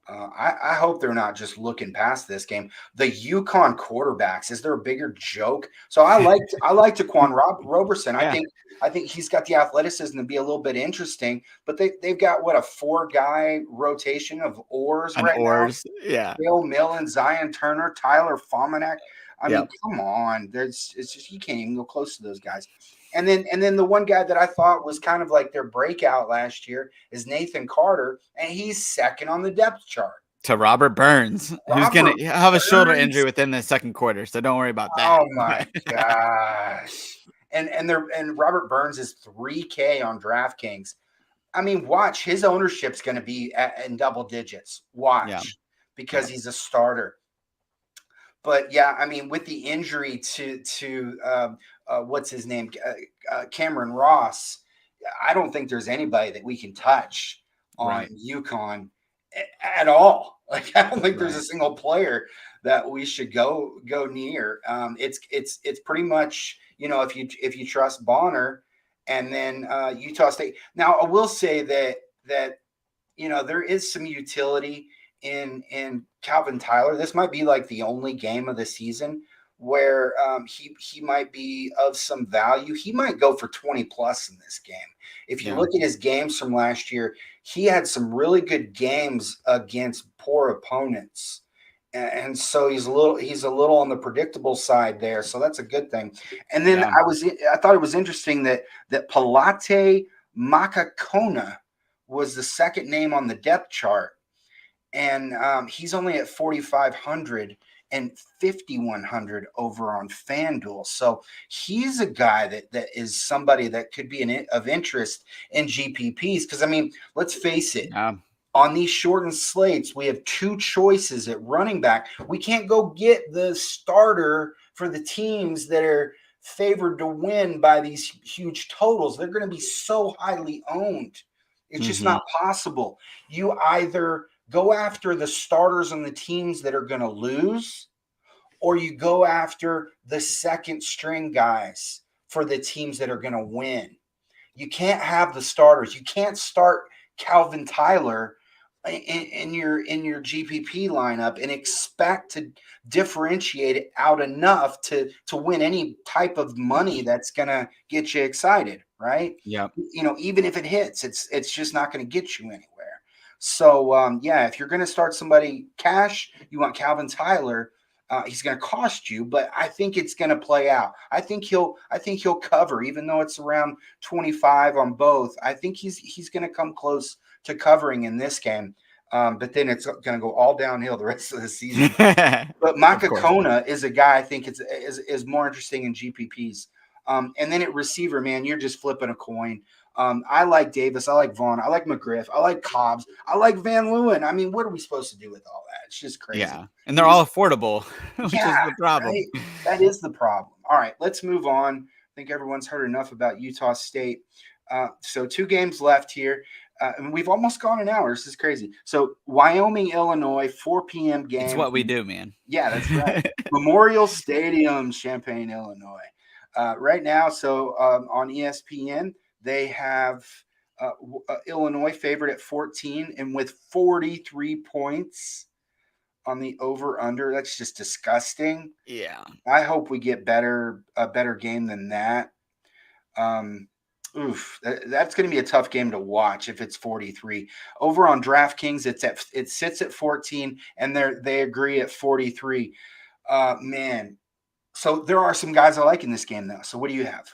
I hope they're not just looking past this game. The UConn quarterbacks, is there a bigger joke? So I like Taquan Roberson. Yeah. I think he's got the athleticism to be a little bit interesting, but they've got a 4-guy rotation of oars right now. Yeah. Bill Millen, Zion Turner, Tyler Fominack. I mean, come on. It's just you can't even go close to those guys. And then the one guy that I thought was kind of like their breakout last year is Nathan Carter, and he's second on the depth chart to Robert Burns, who's going to have a shoulder injury within the second quarter. So don't worry about that. Oh my gosh. And Robert Burns is $3K on DraftKings. I mean, watch, his ownership's going to be in double digits. Watch, because he's a starter. But yeah, I mean, with the injury to what's his name, Cameron Ross, I don't think there's anybody that we can touch on UConn at all. Like, I don't think there's a single player that we should go near. It's pretty much, if you trust Bonner, and then Utah State. Now, I will say that there is some utility in Calvin Tyler. This might be like the only game of the season where he might be of some value. He might go for 20 plus in this game. If you look at his games from last year, he had some really good games against poor opponents. And so he's a little on the predictable side there. So that's a good thing. And then I thought it was interesting that Palate Makakona was the second name on the depth chart. And he's only at 4,500 and 5,100 over on FanDuel. So he's a guy that is somebody that could be of interest in GPPs. Because, I mean, let's face it. On these shortened slates, we have two choices at running back. We can't go get the starter for the teams that are favored to win by these huge totals. They're going to be so highly owned. It's just not possible. You either go after the starters on the teams that are going to lose, or you go after the second string guys for the teams that are going to win. You can't have the starters. You can't start Calvin Tyler in your GPP lineup and expect to differentiate it out enough to win any type of money that's going to get you excited, right? Yeah. Even if it hits, it's just not going to get you anywhere. So, if you're going to start somebody cash, you want Calvin Tyler. He's going to cost you, but I think it's going to play out. I think he'll cover, even though it's around 25 on both. I think he's going to come close to covering in this game. But then it's going to go all downhill the rest of the season. But Makakona is a guy I think is more interesting in GPPs. And then at receiver, man, you're just flipping a coin. I like Davis. I like Vaughn. I like Mcgriff. I like Cobbs. I like Van Leeuwen. I mean, what are we supposed to do with all that? It's just crazy. Yeah, and they're all affordable, which is the problem. Right? That is the problem. All right, let's move on. I think everyone's heard enough about Utah State. So 2 games left here. And we've almost gone an hour. This is crazy. So Wyoming, Illinois, 4 p.m. game. It's what we do, man. Yeah, that's right. Memorial Stadium, Champaign, Illinois. Right now, so on ESPN, they have Illinois favored at 14 and with 43 points on the over-under. That's just disgusting. Yeah. I hope we get a better game than that. That's going to be a tough game to watch if it's 43. Over on DraftKings, it sits at 14, and they agree at 43. Man, so there are some guys I like in this game though. So what do you have?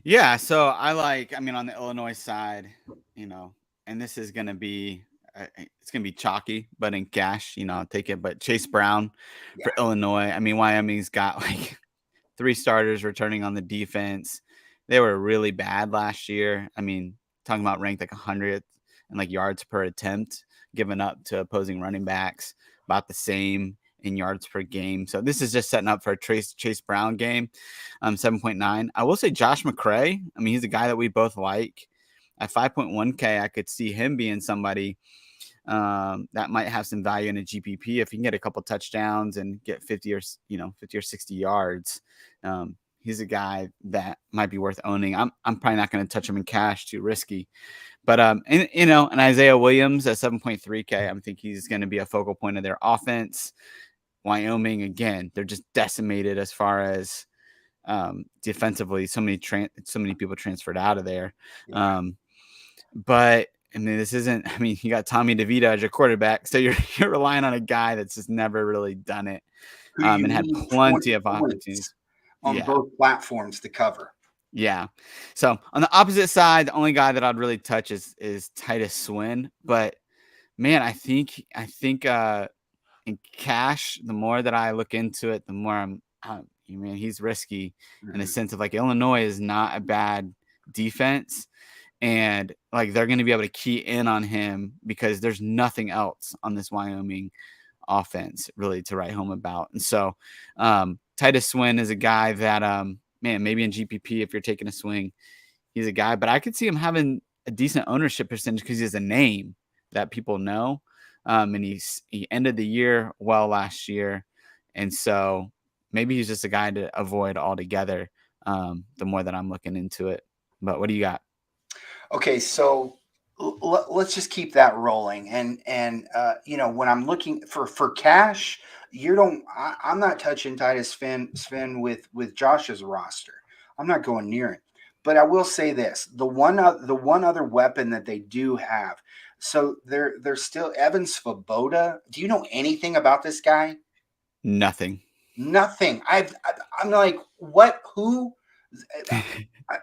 Yeah, so I mean, on the Illinois side, you know, and this is going to be, it's going to be chalky, but in cash, I'll take it. But Chase Brown Yeah. for Illinois. I mean, Wyoming's got like 3 starters returning on the defense. They were really bad last year. I mean, talking about ranked like 100th and like yards per attempt given up to opposing running backs, about the same in yards per game. So this is just setting up for a Chase Brown game, 7.9. I will say Josh Mccrae. I mean, he's a guy that we both like. At 5.1K, I could see him being somebody that might have some value in a GPP if he can get a couple touchdowns and get 50 or 60 yards. He's a guy that might be worth owning. I'm probably not going to touch him in cash, too risky. But and Isaiah Williams at 7.3K, I think he's going to be a focal point of their offense. Wyoming, again, they're just decimated as far as defensively. So many people transferred out of there. Yeah. But I mean, this isn't. I mean, you got Tommy DeVito as your quarterback, so you're relying on a guy that's just never really done it, and had plenty of opportunities on both platforms to cover. Yeah. So on the opposite side, the only guy that I'd really touch is Titus Swin. But man, I think in cash, the more that I look into it, the more man, he's risky in the sense of like Illinois is not a bad defense. And like they're going to be able to key in on him because there's nothing else on this Wyoming offense really to write home about. And so Titus Swin is a guy that man, maybe in GPP if you're taking a swing, he's a guy. But I could see him having a decent ownership percentage because he has a name that people know. And he ended the year well last year. And so maybe he's just a guy to avoid altogether the more that I'm looking into it. But what do you got? Okay, so let's just keep that rolling. And when I'm looking for cash, I'm not touching Titus Swin with Josh's roster. I'm not going near it. But I will say this: the one other weapon that they do have. So they're still Evan Svoboda. Do you know anything about this guy? Nothing. Nothing. I'm like, what? Who?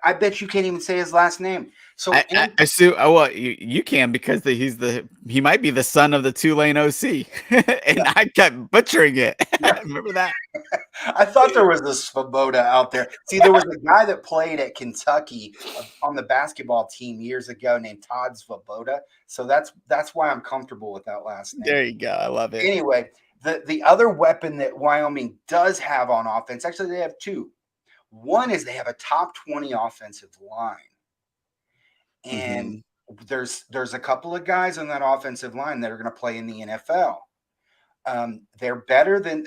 I bet you can't even say his last name. So I assume, well, you can because he might be the son of the Tulane OC, and yeah. I kept butchering it. Yeah. Remember that? I thought there was a Svoboda out there. See, there was a guy that played at Kentucky on the basketball team years ago named Todd Svoboda. So that's why I'm comfortable with that last name. There you go. I love it. Anyway, the other weapon that Wyoming does have on offense, actually they have two. One is they have a top 20 offensive line. And there's a couple of guys on that offensive line that are going to play in the NFL. They're better than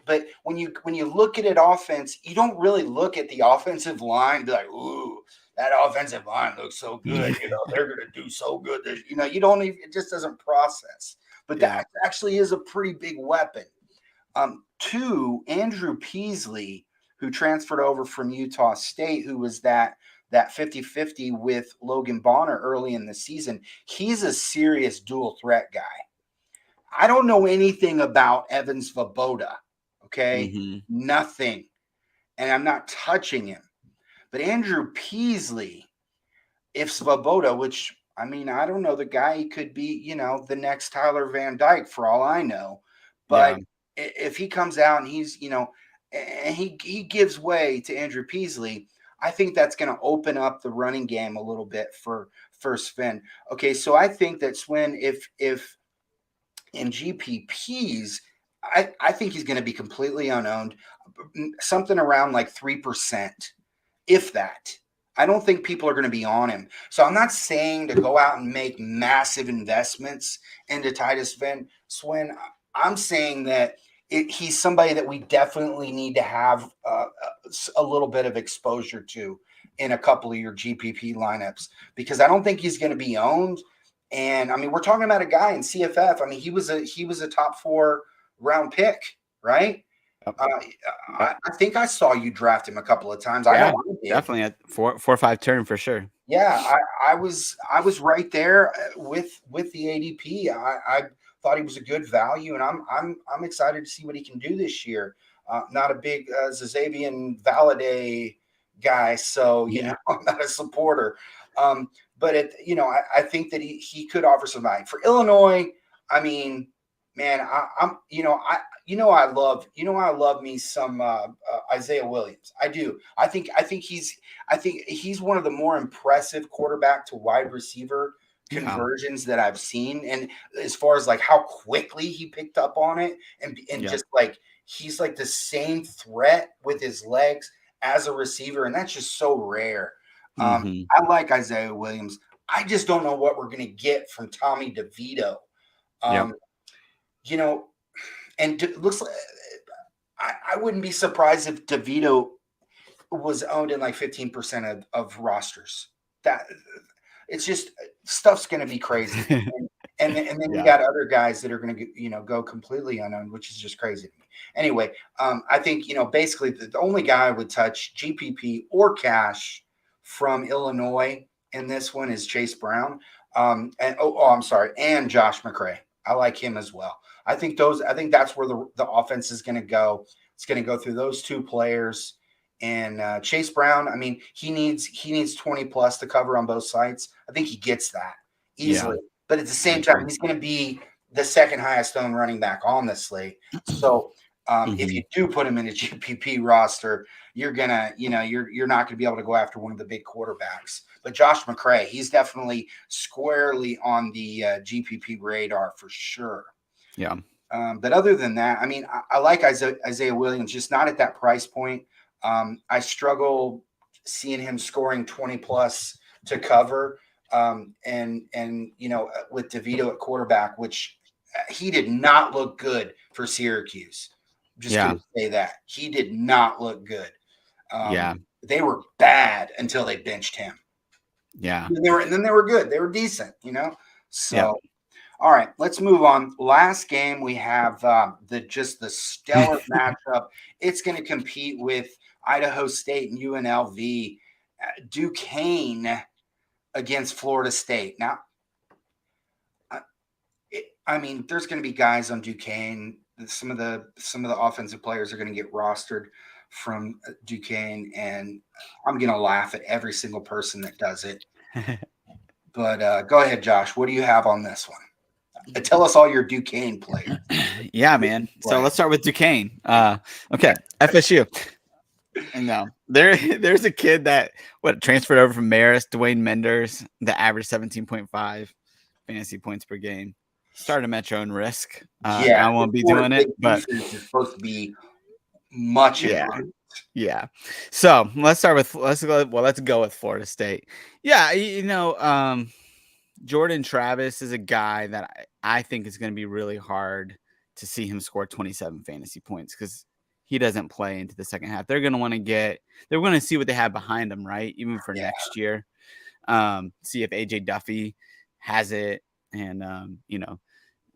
but when you look at it offense, you don't really look at the offensive line and be like, ooh, that offensive line looks so good. They're going to do so good. You don't even, it just doesn't process. But that actually is a pretty big weapon. Two, Andrew Peasley, who transferred over from Utah State, who was that 50-50 with Logan Bonner early in the season. He's a serious dual threat guy. I don't know anything about Evan Svoboda, okay? Nothing. And I'm not touching him. But Andrew Peasley, if Svoboda, which, I mean, I don't know, the guy could be, the next Tyler Van Dyke for all I know. But if he comes out and he's, and he gives way to Andrew Peasley, I think that's going to open up the running game a little bit for Swin. Okay, so I think that Swin, if in GPPs, I think he's going to be completely unowned, something around like 3%, if that. I don't think people are going to be on him. So I'm not saying to go out and make massive investments into Titus Swin. I'm saying that he's somebody that we definitely need to have a little bit of exposure to in a couple of your GPP lineups, because I don't think he's going to be owned. And I mean, we're talking about a guy in CFF. I mean, he was a top 4 round pick, right? I think I saw you draft him a couple of times. Yeah, I know I did. Definitely at 4 or 5 turn for sure. Yeah, I was right there with the ADP. I thought he was a good value, and I'm excited to see what he can do this year. Not a big Zazavian Valade guy, so I'm not a supporter. But I think that he could offer some value for Illinois. I mean, man, I love me some Isaiah Williams. I do. I think he's one of the more impressive quarterback to wide receiver conversions that I've seen. And as far as like how quickly he picked up on it and just like he's like the same threat with his legs as a receiver, and that's just so rare. I like Isaiah Williams. I just don't know what we're going to get from Tommy DeVito. And it looks like I wouldn't be surprised if DeVito was owned in like 15% of rosters. That it's just stuff's going to be crazy. And then you got other guys that are going to go completely unowned, which is just crazy to me. Anyway, I think basically the only guy I would touch GPP or cash from Illinois in this one is Chase Brown. And Josh Mccrae. I like him as well. I think that's where the offense is going to go. It's going to go through those two players. And Chase Brown, I mean, he needs 20 plus to cover on both sides. I think he gets that easily. Yeah. But at the same time, he's going to be the second highest owned running back on the slate. So if you do put him in a GPP roster, you're gonna, you're not going to be able to go after one of the big quarterbacks. But Josh Mccrae, he's definitely squarely on the GPP radar for sure. Yeah. But other than that, I mean, I like Isaiah Williams, just not at that price point. I struggle seeing him scoring 20 plus to cover. And with DeVito at quarterback, which he did not look good for Syracuse. I'm just going to say that. He did not look good. They were bad until they benched him. Yeah. And then they were good. They were decent, So, all right, let's move on. Last game, we have the stellar matchup. It's going to compete with Idaho State and UNLV. Duquesne against Florida State. Now, there's going to be guys on Duquesne. Some of the offensive players are going to get rostered from Duquesne, and I'm going to laugh at every single person that does it. But go ahead, Josh. What do you have on this one? Tell us all your Duquesne players. Yeah, man. So let's start with Duquesne. Okay, FSU. And there's a kid that transferred over from Marist, Dwayne Menders, that averaged 17.5 fantasy points per game. Started him at your own risk. I won't be doing it, but it's supposed to be much improved. Yeah. So let's go with Florida State. Yeah, Jordan Travis is a guy that I think is going to be really hard to see him score 27 fantasy points because he doesn't play into the second half. They're going to see what they have behind them, right? Even for next year. See if AJ Duffy has it. And,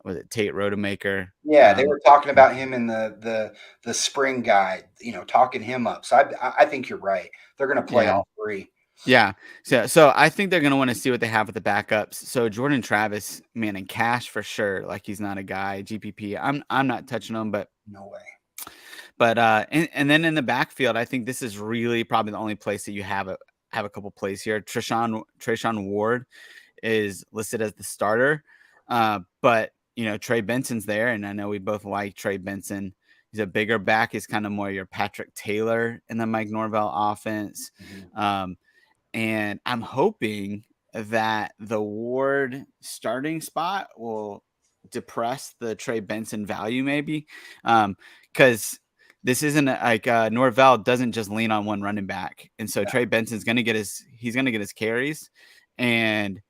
was it Tate Rodemaker? Yeah, they were talking about him in the spring guide, talking him up. So I think you're right. They're going to play all three. Yeah. So I think they're going to want to see what they have with the backups. So Jordan Travis, man, in cash for sure. Like he's not a guy. GPP, I'm not touching him, but no way. But and then in the backfield, I think this is really probably the only place that you have a couple plays here. Treshaun Ward is listed as the starter, but Trey Benson's there, and I know we both like Trey Benson. He's a bigger back. He's kind of more your Patrick Taylor in the Mike Norvell offense. Mm-hmm. And I'm hoping that the Ward starting spot will depress the Trey Benson value maybe, because this isn't like Norvell doesn't just lean on one running back. And so Trey Benson's going to get his carries, and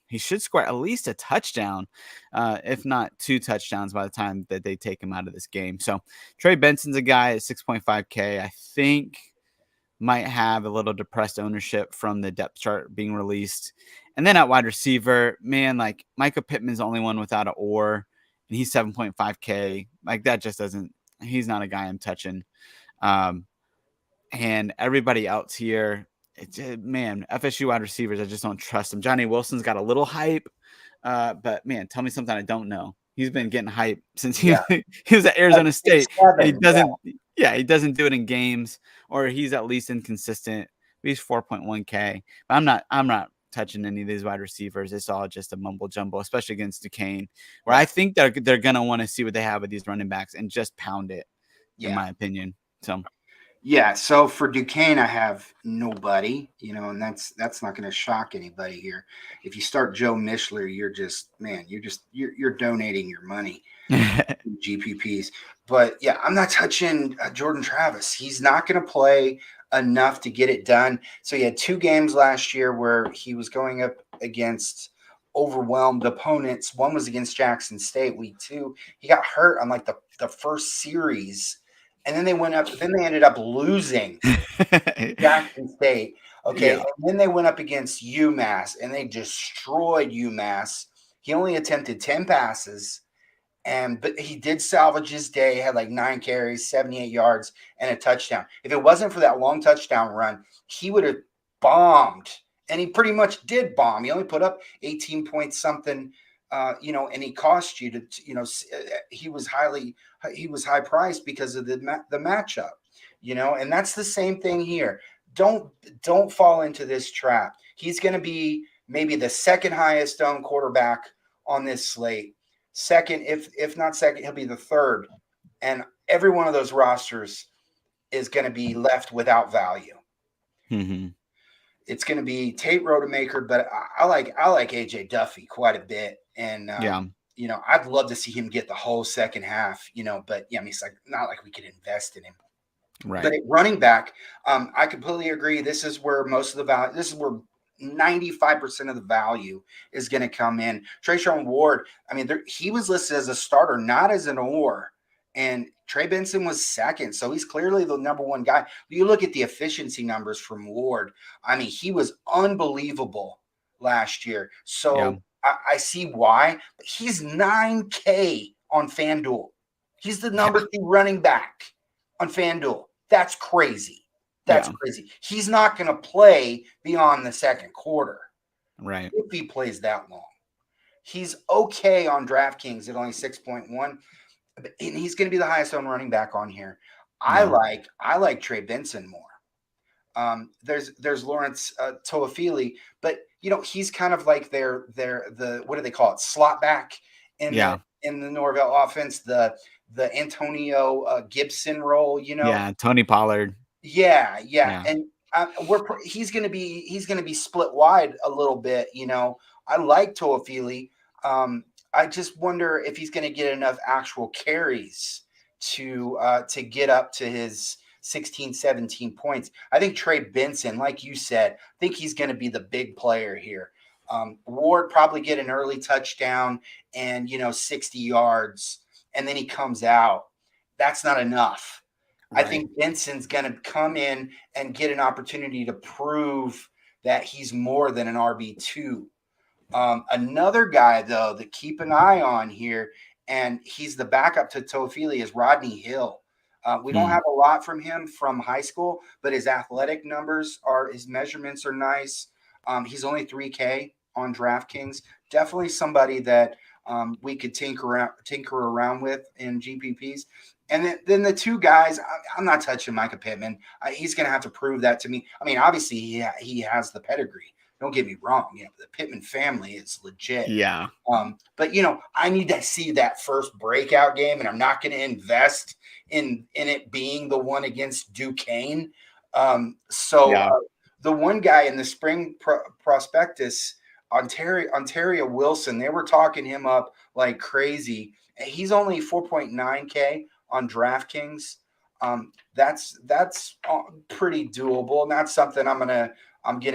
he should score at least a touchdown, if not 2 touchdowns by the time that they take him out of this game. So Trey Benson's a guy at 6.5K. I think might have a little depressed ownership from the depth chart being released. And then at wide receiver, man, like Micah Pittman's the only one without an or, and he's 7.5K. Like that just doesn't, he's not a guy I'm touching. And everybody else here, man, FSU wide receivers, I just don't trust them. Johnny Wilson's got a little hype, but man, tell me something I don't know. He's been getting hype since he, Yeah. he was at Arizona State, and he 6'7", doesn't. Yeah, he doesn't do it in games, or he's at least inconsistent. He's 4.1K. But I'm not touching any of these wide receivers. It's all just a mumble jumble, especially against Duquesne, where I think they're gonna want to see what they have with these running backs and just pound it. In my opinion, so. Yeah, so for Duquesne, I have nobody, and that's not going to shock anybody here. If you start Joe Mishler, you're donating your money to GPPs. But yeah, I'm not touching Jordan Travis. He's not going to play enough to get it done. So he had 2 games last year where he was going up against overwhelmed opponents. One was against Jackson State week 2. He got hurt on like the first series. And then they ended up losing Jackson State. Okay. Yeah. And then they went up against UMass and they destroyed UMass. He only attempted 10 passes, but he did salvage his day, had like 9 carries, 78 yards, and a touchdown. If it wasn't for that long touchdown run, he would have bombed. And he pretty much did bomb. He only put up 18 points something, and he cost you he was high priced because of the matchup, and that's the same thing here. Don't fall into this trap. He's going to be maybe the second highest owned quarterback on this slate. Second, if not second, he'll be the third. And every one of those rosters is going to be left without value. Mm-hmm. It's going to be Tate Rodemaker, but I like AJ Duffy quite a bit. And, I'd love to see him get the whole second half, but it's like not like we could invest in him. Right. But at running back, I completely agree. This is where most of the value, this is where 95% of the value is going to come in. Trayshawn Ward, he was listed as a starter, not as an or. And Trey Benson was second, so he's clearly the number one guy. You look at the efficiency numbers from Ward. He was unbelievable last year. So I see why. But he's 9K on FanDuel. He's the number 2 running back on FanDuel. That's crazy. That's crazy. He's not going to play beyond the second quarter. Right. If he plays that long. He's okay on DraftKings at only 6.1. And he's going to be the highest owned running back on here. I like Trey Benson more. There's Lawrence Toafili, but he's kind of like the what do they call it? Slot back in the Norvell offense, the Antonio Gibson role, Yeah, Tony Pollard. Yeah. And he's going to be split wide a little bit, I like Toafili. I just wonder if he's going to get enough actual carries to get up to his 16, 17 points. I think Trey Benson, like you said, I think he's going to be the big player here. Ward probably get an early touchdown and, 60 yards, and then he comes out. That's not enough. Right. I think Benson's going to come in and get an opportunity to prove that he's more than an RB2. Another guy, though, that keep an eye on here, and he's the backup to Toafili, is Rodney Hill. We don't have a lot from him from high school, but his athletic his measurements are nice. He's only 3K on DraftKings. Definitely somebody that we could tinker around with in GPPs. And then the 2 guys, I'm not touching Micah Pittman. He's going to have to prove that to me. Obviously he has the pedigree. Don't get me wrong. The Pittman family is legit. Yeah. But I need to see that first breakout game, and I'm not going to invest in it being the one against Duquesne. The one guy in the spring prospectus, Ontario Wilson, they were talking him up like crazy. He's only 4.9K on DraftKings. That's pretty doable, and that's something I'm gonna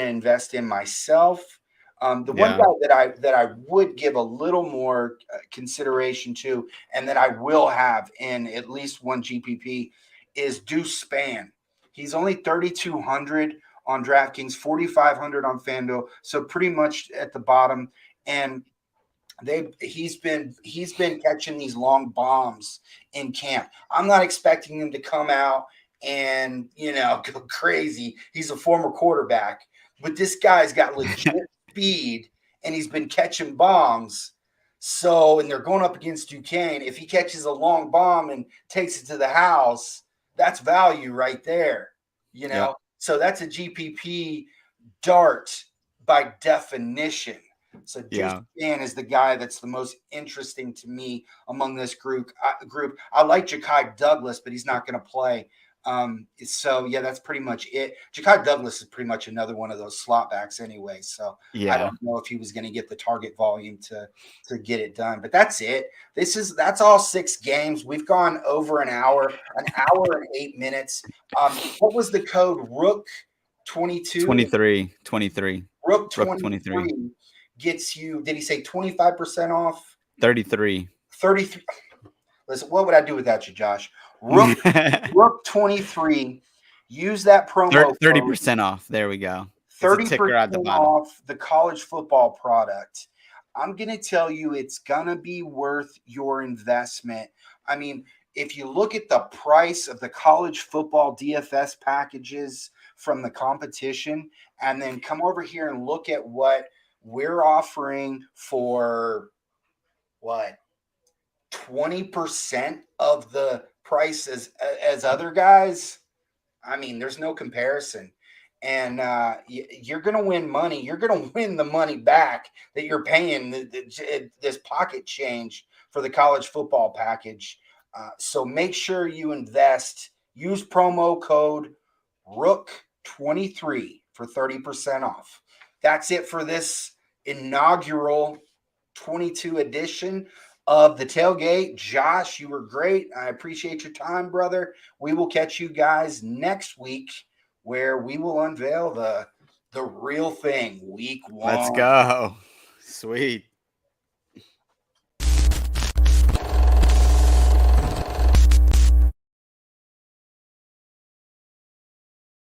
invest in myself. The one guy that I would give a little more consideration to, and that I will have in at least one GPP, is Deuce Spann. He's only 3,200 on DraftKings, 4,500 on FanDuel, so pretty much at the bottom. And he's been catching these long bombs in camp. I'm not expecting him to come out and go crazy. He's a former quarterback, but this guy's got legit speed, and he's been catching bombs. So, and they're going up against Duquesne. If he catches a long bomb and takes it to the house, that's value right there, you know? Yep. So that's a GPP dart by definition. So Duquesne is the guy that's the most interesting to me among this group. I like Ja'Kai Douglas, but he's not going to play. So yeah, that's pretty much it. Ja'Kai Douglas is pretty much another one of those slot backs anyway. So I don't know if he was going to get the target volume to get it done, but that's it. That's all 6 games. We've gone over an hour and 8 minutes. What was the code? Rook 22? 23. Rook 23 gets you, did he say 25% off? 33. Listen, what would I do without you, Josh? Rook 23. Use that promo 30% off. There we go. 30% off the college football product. I'm going to tell you it's going to be worth your investment. I mean, if you look at the price of the college football DFS packages from the competition, and then come over here and look at what we're offering for 20% of the price as other guys. I mean, there's no comparison. And you're going to win money. You're going to win the money back that you're paying this pocket change for the college football package. So make sure you invest. Use promo code Rook23 for 30% off. That's it for this inaugural 22 edition of the Tailgate. Josh, you were great. I appreciate your time, brother. We will catch you guys next week, where we will unveil the real thing, week 1. Let's go. Sweet.